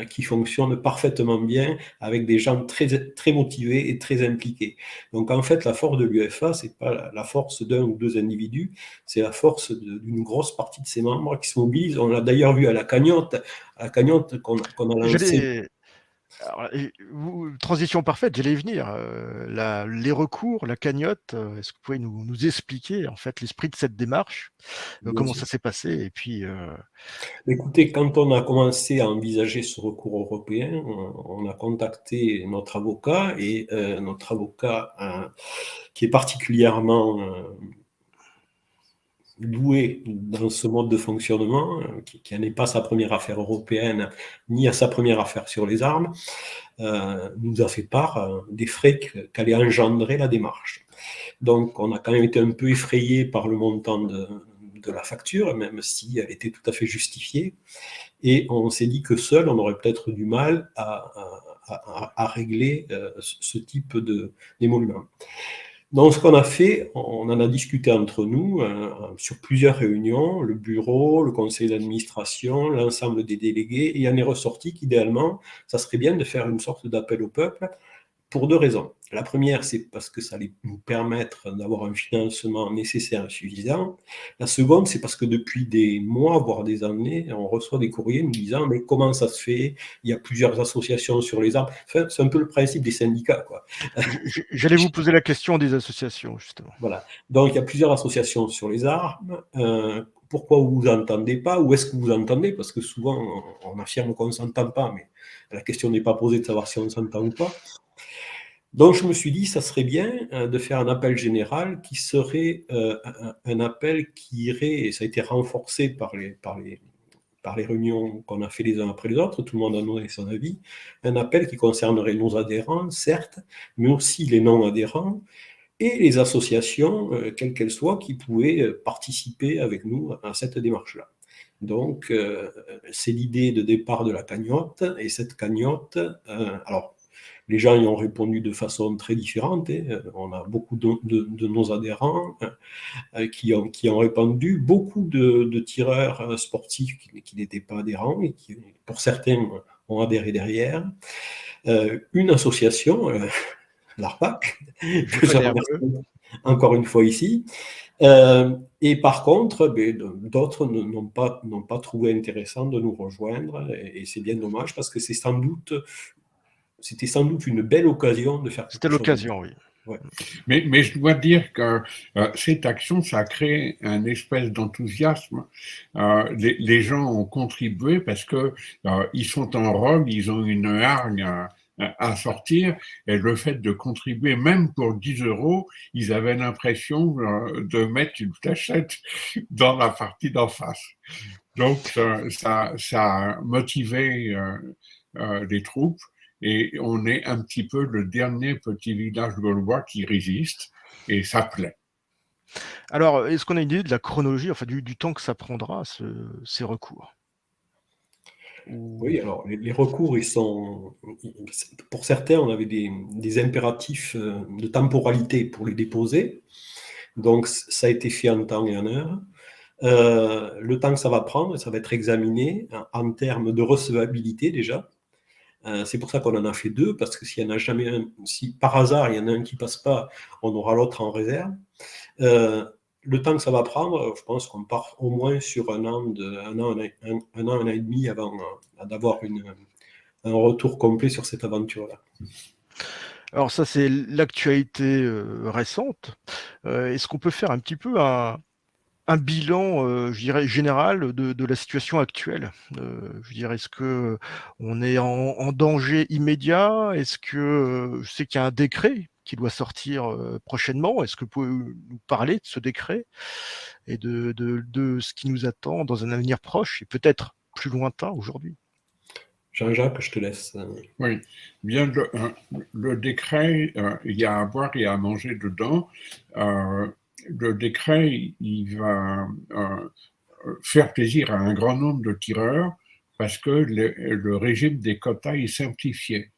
qui fonctionne parfaitement bien avec des gens très motivés et très impliqués. Donc en fait, la force de l'UFA, c'est pas la force d'un ou deux individus, c'est la force d'une grosse partie de ses membres qui se mobilisent. On l'a d'ailleurs vu à la cagnotte qu'on a lancée. Alors, transition parfaite, j'allais y venir. Les recours, la cagnotte, est-ce que vous pouvez nous expliquer en fait l'esprit de cette démarche, Bien comment sûr. ça s'est passé et puis Écoutez, quand on a commencé à envisager ce recours européen, on a contacté notre avocat et notre avocat qui est particulièrement doué dans ce mode de fonctionnement, qui n'est pas sa première affaire européenne, ni à sa première affaire sur les armes, nous a fait part des frais qu'allait engendrer la démarche. Donc, on a quand même été un peu effrayé par le montant de la facture, même si elle était tout à fait justifiée. Et on s'est dit que seul, on aurait peut-être du mal à régler ce type d'émolument. Donc, ce qu'on a fait, on en a discuté entre nous sur plusieurs réunions, le bureau, le conseil d'administration, l'ensemble des délégués, et il en est ressorti qu'idéalement, ça serait bien de faire une sorte d'appel au peuple pour 2 raisons. La première, c'est parce que ça allait nous permettre d'avoir un financement nécessaire et suffisant. La seconde, c'est parce que depuis des mois, voire des années, on reçoit des courriers nous disant « mais comment ça se fait? Il y a plusieurs associations sur les arbres. » Enfin, c'est un peu le principe des syndicats, quoi. j'allais vous poser la question des associations justement. Voilà. Donc, il y a plusieurs associations sur les armes. Pourquoi vous vous entendez pas? Où est-ce que vous entendez? Parce que souvent, on affirme qu'on ne s'entend pas, mais la question n'est pas posée de savoir si on s'entend ou pas. Donc, je me suis dit, ça serait bien de faire un appel général qui serait un appel qui irait, et ça a été renforcé par les réunions qu'on a fait les uns après les autres, tout le monde a donné son avis, un appel qui concernerait nos adhérents, certes, mais aussi les non-adhérents et les associations, quelles qu'elles soient, qui pouvaient participer avec nous à cette démarche-là. Donc, c'est l'idée de départ de la cagnotte, et cette cagnotte, alors, les gens y ont répondu de façon très différente. On a beaucoup de nos adhérents qui ont répondu, beaucoup de tireurs sportifs qui n'étaient pas adhérents et qui, pour certains, ont adhéré derrière. Une association, l'ARPAC, que je remercie encore une fois ici. Et par contre, d'autres n'ont pas trouvé intéressant de nous rejoindre, et c'est bien dommage parce que c'était sans doute une belle occasion de faire quelque chose. C'était l'occasion, oui. Ouais. Mais je dois dire que cette action, ça a créé un espèce d'enthousiasme. Les gens ont contribué parce que ils sont en robe, ils ont une hargne à sortir, et le fait de contribuer, même pour 10 euros, ils avaient l'impression de mettre une flèchette dans la partie d'en face. Donc, ça a motivé les troupes, et on est un petit peu le dernier petit village gaulois qui résiste, et ça plaît. Alors, est-ce qu'on a une idée de la chronologie, enfin du temps que ça prendra, ces recours? Oui, alors les recours, pour certains, on avait des impératifs de temporalité pour les déposer. Donc, ça a été fait en temps et en heure. Le temps que ça va prendre, ça va être examiné en termes de recevabilité déjà. C'est pour ça qu'on en a fait deux, parce que s'il y en a jamais un, si par hasard il y en a un qui passe pas, on aura l'autre en réserve. Le temps que ça va prendre, je pense qu'on part au moins sur un an, un an et demi avant d'avoir un retour complet sur cette aventure-là. Alors ça, c'est l'actualité, récente. Est-ce qu'on peut faire un petit peu un bilan, je dirais général de la situation actuelle? Je dirais, est-ce que on est en danger immédiat? Est-ce que, je sais qu'il y a un décret qui doit sortir, prochainement. Est-ce que vous pouvez nous parler de ce décret et de ce qui nous attend dans un avenir proche et peut-être plus lointain aujourd'hui? Jean-Jacques, je te laisse. Oui, bien le décret, il y a à boire et à manger dedans. Le décret, il va faire plaisir à un grand nombre de tireurs parce que le régime des quotas est simplifié.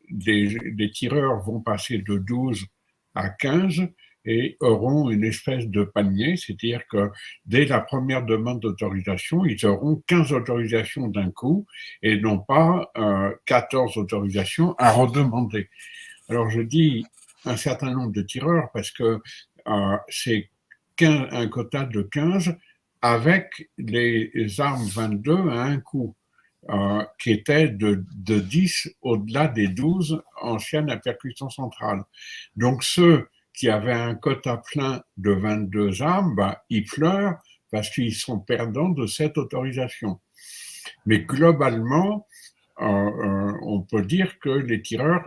Les tireurs vont passer de 12 à 15 et auront une espèce de panier, c'est-à-dire que dès la première demande d'autorisation, ils auront 15 autorisations d'un coup et non pas 14 autorisations à redemander. Alors je dis un certain nombre de tireurs parce que c'est un quota de 15 avec les armes 22 à un coup. Qui était de 10 au-delà des 12 anciennes à percussion centrale. Donc ceux qui avaient un quota plein de 22 armes, bah, ils pleurent parce qu'ils sont perdants de cette autorisation. Mais globalement, on peut dire que les tireurs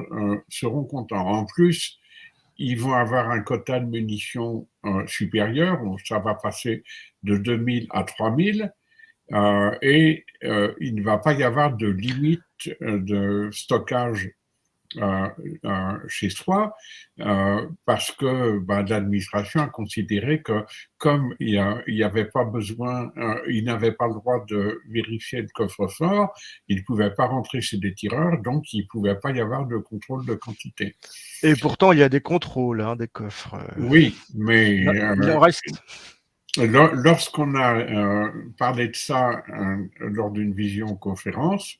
seront contents. En plus, ils vont avoir un quota de munitions supérieur, ça va passer de 2000 à 3000. Et il ne va pas y avoir de limite de stockage chez soi parce que l'administration a considéré que comme il n'y avait pas besoin, il n'avait pas le droit de vérifier le coffre-fort, il ne pouvait pas rentrer chez des tireurs, donc il ne pouvait pas y avoir de contrôle de quantité. Et pourtant, il y a des contrôles, hein, des coffres. Oui, mais Il en reste. lorsqu'on a parlé de ça lors d'une visioconférence,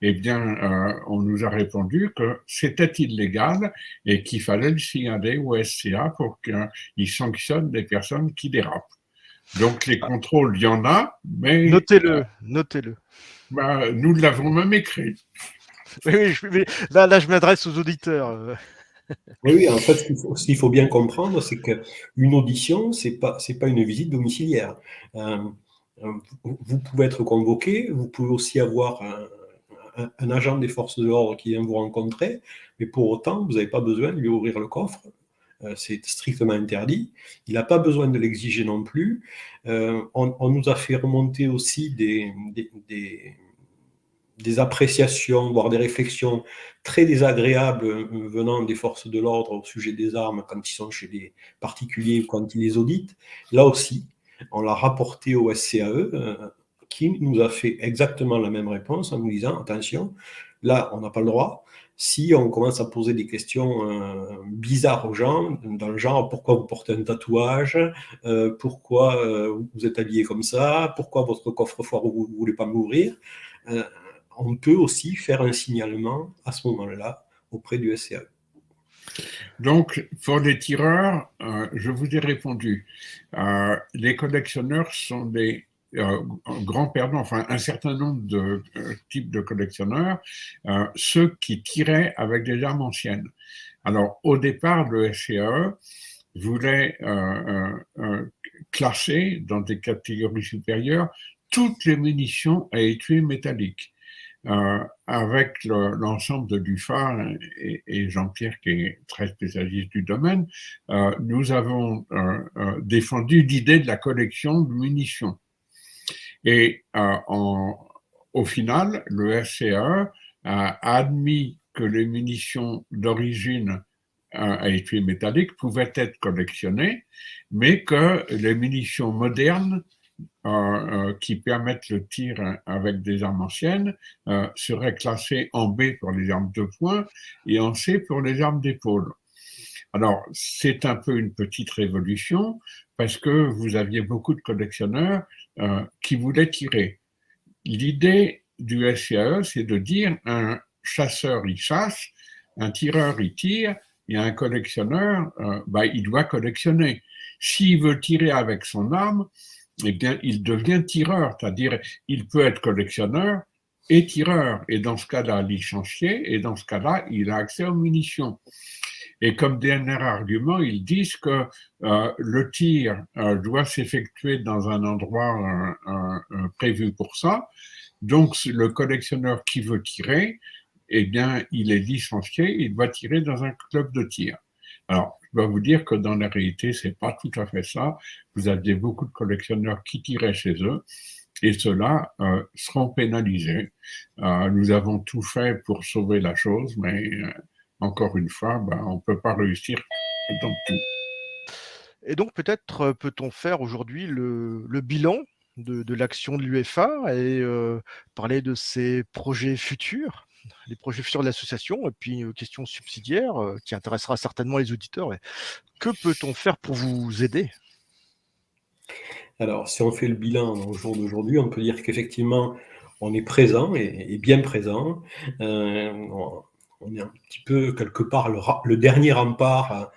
eh bien, on nous a répondu que c'était illégal et qu'il fallait le signaler au SCA pour qu'il sanctionne les personnes qui dérapent. Donc les contrôles, il y en a, mais Notez-le, notez-le. Nous l'avons même écrit. Oui, là, je m'adresse aux auditeurs. Oui, en fait, ce qu'il faut bien comprendre, c'est qu'une audition, c'est pas une visite domiciliaire. Vous pouvez être convoqué, vous pouvez aussi avoir un agent des forces de l'ordre qui vient vous rencontrer, mais pour autant, vous n'avez pas besoin de lui ouvrir le coffre. C'est strictement interdit. Il n'a pas besoin de l'exiger non plus. On nous a fait remonter aussi des appréciations, voire des réflexions très désagréables venant des forces de l'ordre au sujet des armes quand ils sont chez les particuliers ou quand ils les auditent. Là aussi, on l'a rapporté au SCAE qui nous a fait exactement la même réponse en nous disant attention, là on n'a pas le droit. Si on commence à poser des questions bizarres aux gens, dans le genre pourquoi vous portez un tatouage, pourquoi vous êtes habillé comme ça, pourquoi votre coffre-fort vous ne voulez pas m'ouvrir, on peut aussi faire un signalement à ce moment-là auprès du SCAE. Donc, pour les tireurs, je vous ai répondu. Les collectionneurs sont des grands perdants, enfin un certain nombre de types de collectionneurs, ceux qui tiraient avec des armes anciennes. Alors, au départ, le SCAE voulait classer dans des catégories supérieures toutes les munitions à étui métallique. avec l'ensemble de l'UFA et Jean-Pierre qui est très spécialiste du domaine, nous avons défendu l'idée de la collection de munitions. Et au final, le FCE a admis que les munitions d'origine à étui métallique pouvaient être collectionnées, mais que les munitions modernes qui permettent le tir avec des armes anciennes seraient classées en B pour les armes de poing et en C pour les armes d'épaule. Alors, c'est un peu une petite révolution parce que vous aviez beaucoup de collectionneurs qui voulaient tirer. L'idée du SCAE, c'est de dire un chasseur, il chasse, un tireur, il tire, et un collectionneur, il doit collectionner. S'il veut tirer avec son arme, eh bien, il devient tireur, c'est-à-dire il peut être collectionneur et tireur, et dans ce cas-là, licencié, et dans ce cas-là, il a accès aux munitions. Et comme dernier argument, ils disent que le tir doit s'effectuer dans un endroit prévu pour ça. Donc, le collectionneur qui veut tirer, eh bien, il est licencié, il doit tirer dans un club de tir. Alors, je dois vous dire que dans la réalité, c'est pas tout à fait ça. Vous aviez beaucoup de collectionneurs qui tiraient chez eux, et ceux-là seront pénalisés. Nous avons tout fait pour sauver la chose, mais encore une fois, on ne peut pas réussir dans tout. Et donc peut-être peut-on faire aujourd'hui le bilan de l'action de l'UEFA et parler de ses projets futurs, les projets futurs de l'association, et puis une question subsidiaire qui intéressera certainement les auditeurs. Que peut-on faire pour vous aider ? Alors, si on fait le bilan au jour d'aujourd'hui, on peut dire qu'effectivement, on est présent et bien présent. On est un petit peu, quelque part, le dernier rempart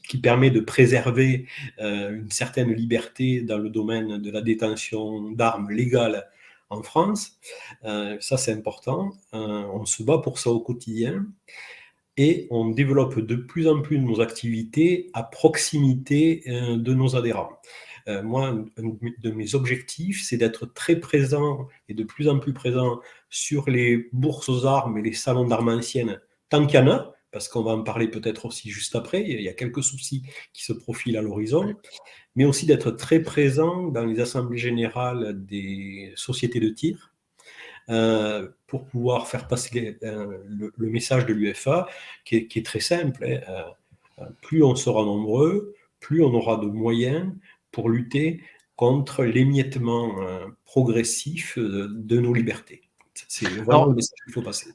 qui permet de préserver une certaine liberté dans le domaine de la détention d'armes légales en France. Ça, c'est important. On se bat pour ça au quotidien. Et on développe de plus en plus nos activités à proximité de nos adhérents. Moi, un de mes objectifs, c'est d'être très présent et de plus en plus présent sur les bourses aux armes et les salons d'armes anciennes, tant qu'il y en a, parce qu'on va en parler peut-être aussi juste après, il y a quelques soucis qui se profilent à l'horizon, mais aussi d'être très présent dans les assemblées générales des sociétés de tir, pour pouvoir faire passer le message de l'UEFA, qui est très simple. Plus on sera nombreux, plus on aura de moyens pour lutter contre l'émiettement progressif de nos libertés. C'est vraiment le message qu'il faut passer.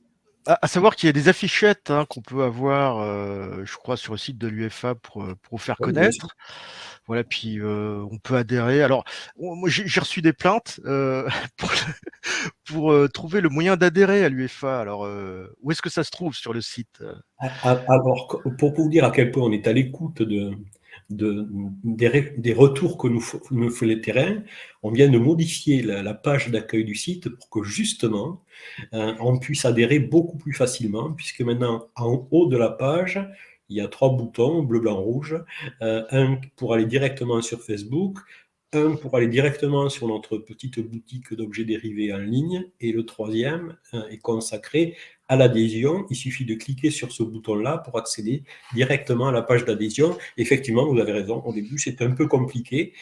À savoir qu'il y a des affichettes qu'on peut avoir, je crois, sur le site de l'UEFA pour vous faire connaître. Voilà, puis on peut adhérer. Alors, moi, j'ai reçu des plaintes pour trouver le moyen d'adhérer à l'UEFA. Alors, où est-ce que ça se trouve sur le site ? Alors, pour vous dire à quel point on est à l'écoute des retours que nous fait les terrains, on vient de modifier la page d'accueil du site pour que justement on puisse adhérer beaucoup plus facilement, puisque maintenant en haut de la page, il y a 3 boutons, bleu, blanc, rouge, un pour aller directement sur Facebook, un pour aller directement sur notre petite boutique d'objets dérivés en ligne, et le troisième est consacré à l'adhésion. Il suffit de cliquer sur ce bouton-là pour accéder directement à la page d'adhésion. Effectivement, vous avez raison, au début c'était un peu compliqué.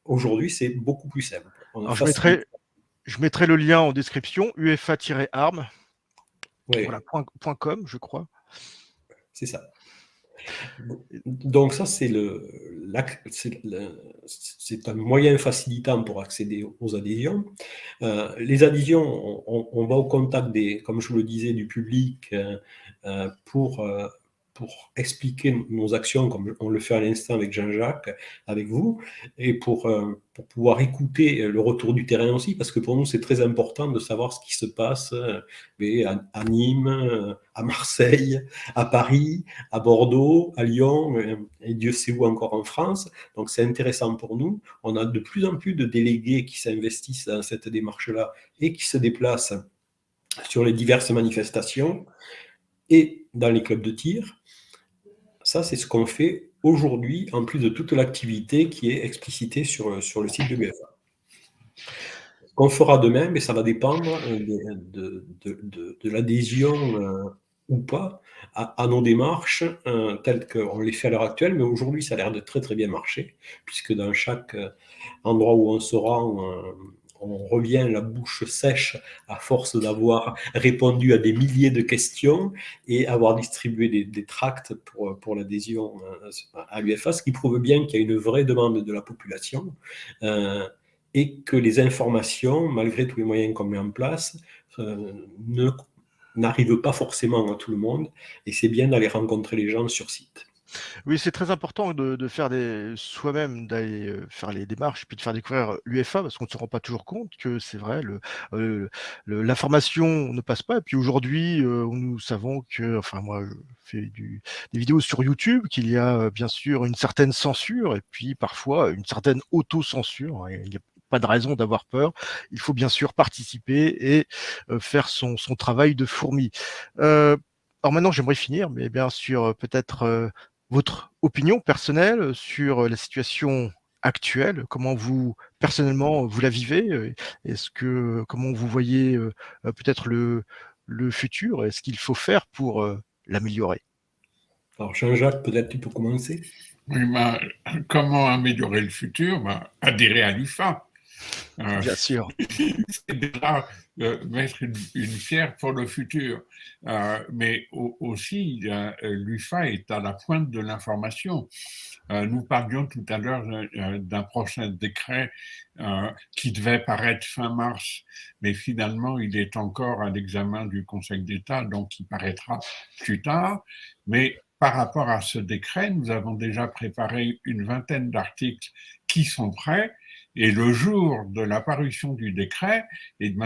Aujourd'hui, c'est beaucoup plus simple. Alors, je mettrai le lien en description, uefa-armes, voilà, .com, je crois. C'est ça. Donc ça, c'est un moyen facilitant pour accéder aux adhésions. Les adhésions, on va au contact comme je vous le disais, du public pour expliquer nos actions, comme on le fait à l'instant avec Jean-Jacques, avec vous, et pour pouvoir écouter le retour du terrain aussi, parce que pour nous, c'est très important de savoir ce qui se passe à Nîmes, à Marseille, à Paris, à Bordeaux, à Lyon, et Dieu sait où encore en France. Donc c'est intéressant pour nous. On a de plus en plus de délégués qui s'investissent dans cette démarche-là et qui se déplacent sur les diverses manifestations et dans les clubs de tir. Ça, c'est ce qu'on fait aujourd'hui, en plus de toute l'activité qui est explicitée sur le site de l'UEFA. on fera de même, mais ça va dépendre de l'adhésion ou pas à nos démarches telles qu'on les fait à l'heure actuelle. Mais aujourd'hui, ça a l'air de très très bien marcher, puisque dans chaque endroit où on se rend, on revient la bouche sèche à force d'avoir répondu à des milliers de questions et avoir distribué des tracts pour l'adhésion à l'UFA, ce qui prouve bien qu'il y a une vraie demande de la population et que les informations, malgré tous les moyens qu'on met en place, n'arrivent pas forcément à tout le monde, et c'est bien d'aller rencontrer les gens sur site. Oui, c'est très important de faire soi-même d'aller, faire les démarches, puis de faire découvrir l'UFA parce qu'on ne se rend pas toujours compte que c'est vrai heu, l'information ne passe pas et puis aujourd'hui, nous savons que enfin moi je fais des vidéos sur YouTube, qu'il y a, bien sûr une certaine censure et puis parfois une certaine autocensure, hein, il n'y a pas de raison d'avoir peur. Il faut bien sûr participer et faire son travail de fourmi. Alors maintenant j'aimerais finir, mais bien sûr, peut-être, votre opinion personnelle sur la situation actuelle, comment vous, personnellement, vous la vivez? Est-ce que comment vous voyez, peut-être le futur? Et ce qu'il faut faire pour, l'améliorer? Alors Jean-Jacques, peut-être tu peux commencer? Oui, comment améliorer le futur? Adhérer à l'UFA. Bien sûr. C'est déjà mettre une pierre pour le futur. Mais aussi, l'UFA est à la pointe de l'information. Nous parlions tout à l'heure d'un prochain décret qui devait paraître fin mars, mais finalement, il est encore à l'examen du Conseil d'État, donc il paraîtra plus tard. Mais par rapport à ce décret, nous avons déjà préparé une vingtaine d'articles qui sont prêts. Et le jour de la parution du décret,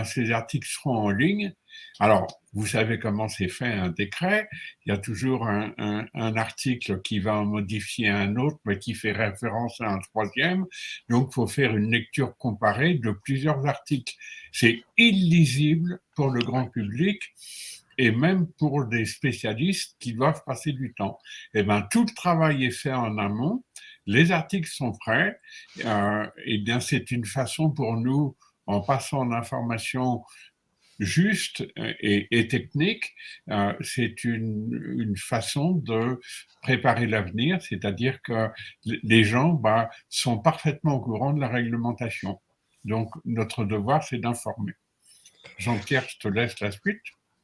ces articles seront en ligne. Alors, vous savez comment c'est fait un décret. Il y a toujours un article qui va en modifier un autre, mais qui fait référence à un troisième. Donc, il faut faire une lecture comparée de plusieurs articles. C'est illisible pour le grand public et même pour des spécialistes qui doivent passer du temps. Eh bien, tout le travail est fait en amont. Les articles sont prêts. Eh bien, c'est une façon pour nous, en passant l'information juste et technique, c'est une façon de préparer l'avenir, c'est-à-dire que les gens sont parfaitement au courant de la réglementation. Donc, notre devoir, c'est d'informer. Jean-Pierre, je te laisse la suite.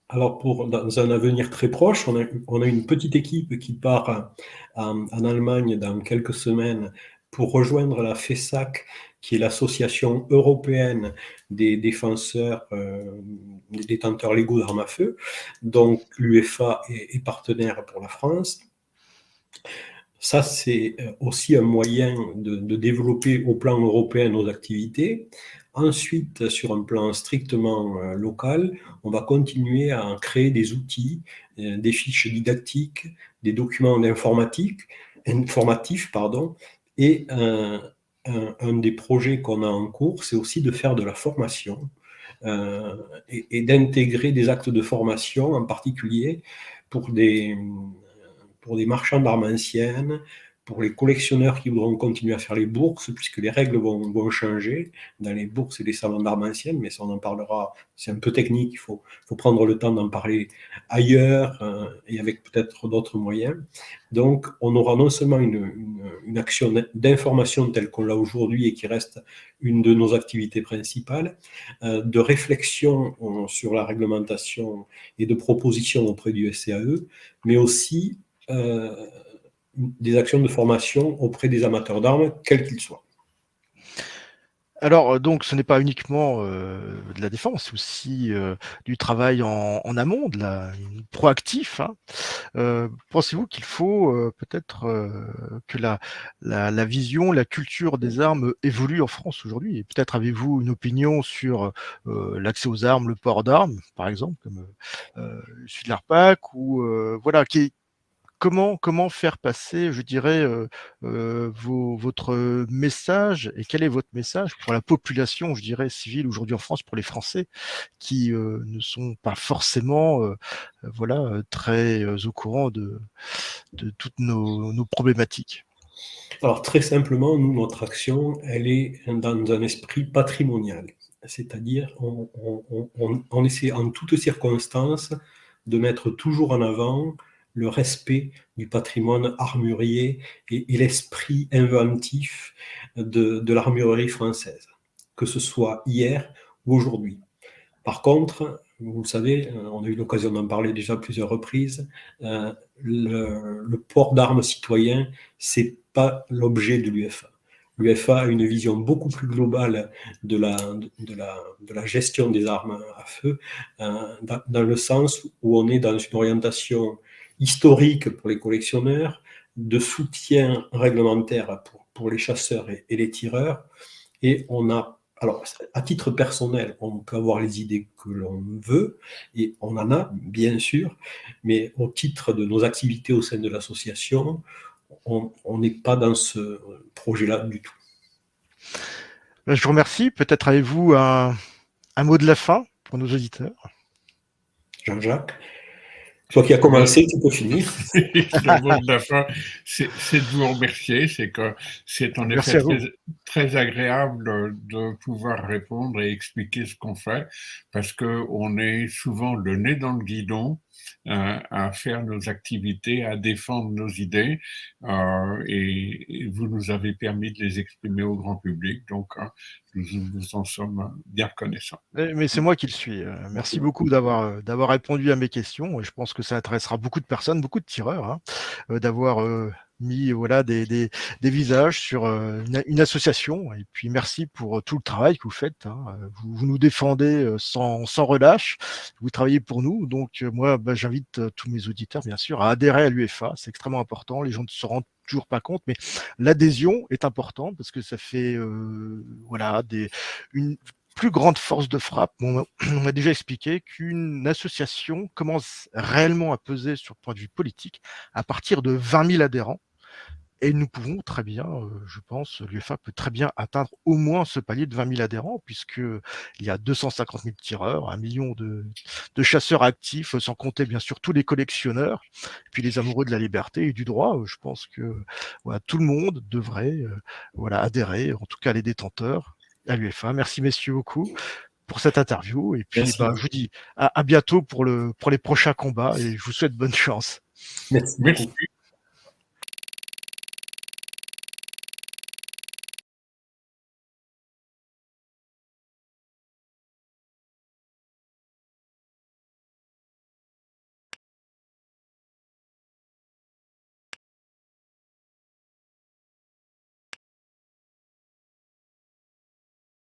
Alors, dans un avenir très proche, on a une petite équipe qui part en Allemagne dans quelques semaines pour rejoindre la FESAC, qui est l'association européenne des défenseurs, des détenteurs légaux d'armes à feu. Donc, l'UEFA est partenaire pour la France. Ça, c'est aussi un moyen de développer au plan européen nos activités. Ensuite, sur un plan strictement local, on va continuer à créer des outils, des fiches didactiques, des documents informatifs, et un des projets qu'on a en cours, c'est aussi de faire de la formation et d'intégrer des actes de formation, en particulier pour des marchands d'armes anciennes, pour les collectionneurs qui voudront continuer à faire les bourses, puisque les règles vont changer dans les bourses et les salons d'armes anciennes, mais ça on en parlera, c'est un peu technique, il faut prendre le temps d'en parler ailleurs et avec peut-être d'autres moyens. Donc on aura non seulement une action d'information telle qu'on l'a aujourd'hui et qui reste une de nos activités principales, de réflexion sur la réglementation et de propositions auprès du SCAE, mais aussi des actions de formation auprès des amateurs d'armes, quels qu'ils soient. Alors, donc ce n'est pas uniquement, de la défense, c'est aussi, du travail en amont, proactif, hein. Pensez-vous qu'il faut, peut-être, que la vision, la culture des armes évolue en France aujourd'hui? Et peut-être avez-vous une opinion sur, l'accès aux armes, le port d'armes, par exemple, comme, celui de l'ARPAC ou, voilà, comment faire passer, je dirais, votre message et quel est votre message pour la population, je dirais, civile aujourd'hui en France, pour les Français qui, ne sont pas forcément, voilà, très, au courant de toutes nos problématiques? Alors très simplement, nous, notre action, elle est dans un esprit patrimonial. c'est-à-dire on essaie en toutes circonstances de mettre toujours en avant le respect du patrimoine armurier et l'esprit inventif de l'armurerie française, que ce soit hier ou aujourd'hui. Par contre, vous le savez, on a eu l'occasion d'en parler déjà à plusieurs reprises, le port d'armes citoyen, c'est pas l'objet de l'UFA. L'UFA a une vision beaucoup plus globale de la gestion des armes à feu, dans le sens où on est dans une orientation historique pour les collectionneurs, de soutien réglementaire pour les chasseurs et les tireurs, et on a, alors à titre personnel, on peut avoir les idées que l'on veut, et on en a bien sûr, mais au titre de nos activités au sein de l'association, on n'est pas dans ce projet-là du tout. Je vous remercie. Peut-être avez-vous un mot de la fin pour nos auditeurs? Jean-Jacques, toi qui as commencé, tu peux finir. Le mot de la fin, c'est de vous remercier. C'est en Merci effet à vous. très agréable de pouvoir répondre et expliquer ce qu'on fait, parce qu'on est souvent le nez dans le guidon à faire nos activités, à défendre nos idées, et vous nous avez permis de les exprimer au grand public. Donc, nous en sommes bien reconnaissants. Mais c'est moi qui le suis. Merci beaucoup d'avoir répondu à mes questions et je pense que ça intéressera beaucoup de personnes, beaucoup de tireurs, hein, d'avoir, mis voilà des visages sur, une association et puis merci pour, tout le travail que vous faites, hein. Vous nous défendez, sans relâche. Vous travaillez pour nous donc, moi, bah, j'invite, tous mes auditeurs bien sûr à adhérer à l'UFA. C'est extrêmement important. Les gens ne se rendent toujours pas compte, mais l'adhésion est importante parce que ça fait, voilà une plus grande force de frappe. On m'a déjà expliqué qu'une association commence réellement à peser sur le point de vue politique à partir de 20 000 adhérents. Et nous pouvons très bien, je pense, l'UFA peut très bien atteindre au moins ce palier de 20 000 adhérents, puisqu'il y a 250 000 tireurs, 1 million de chasseurs actifs, sans compter bien sûr tous les collectionneurs, puis les amoureux de la liberté et du droit. Je pense que voilà, tout le monde devrait voilà, adhérer, en tout cas les détenteurs, à l'UFA. Merci messieurs beaucoup pour cette interview. Et puis bah, je vous dis à bientôt pour les prochains combats et je vous souhaite bonne chance. Merci beaucoup. Merci.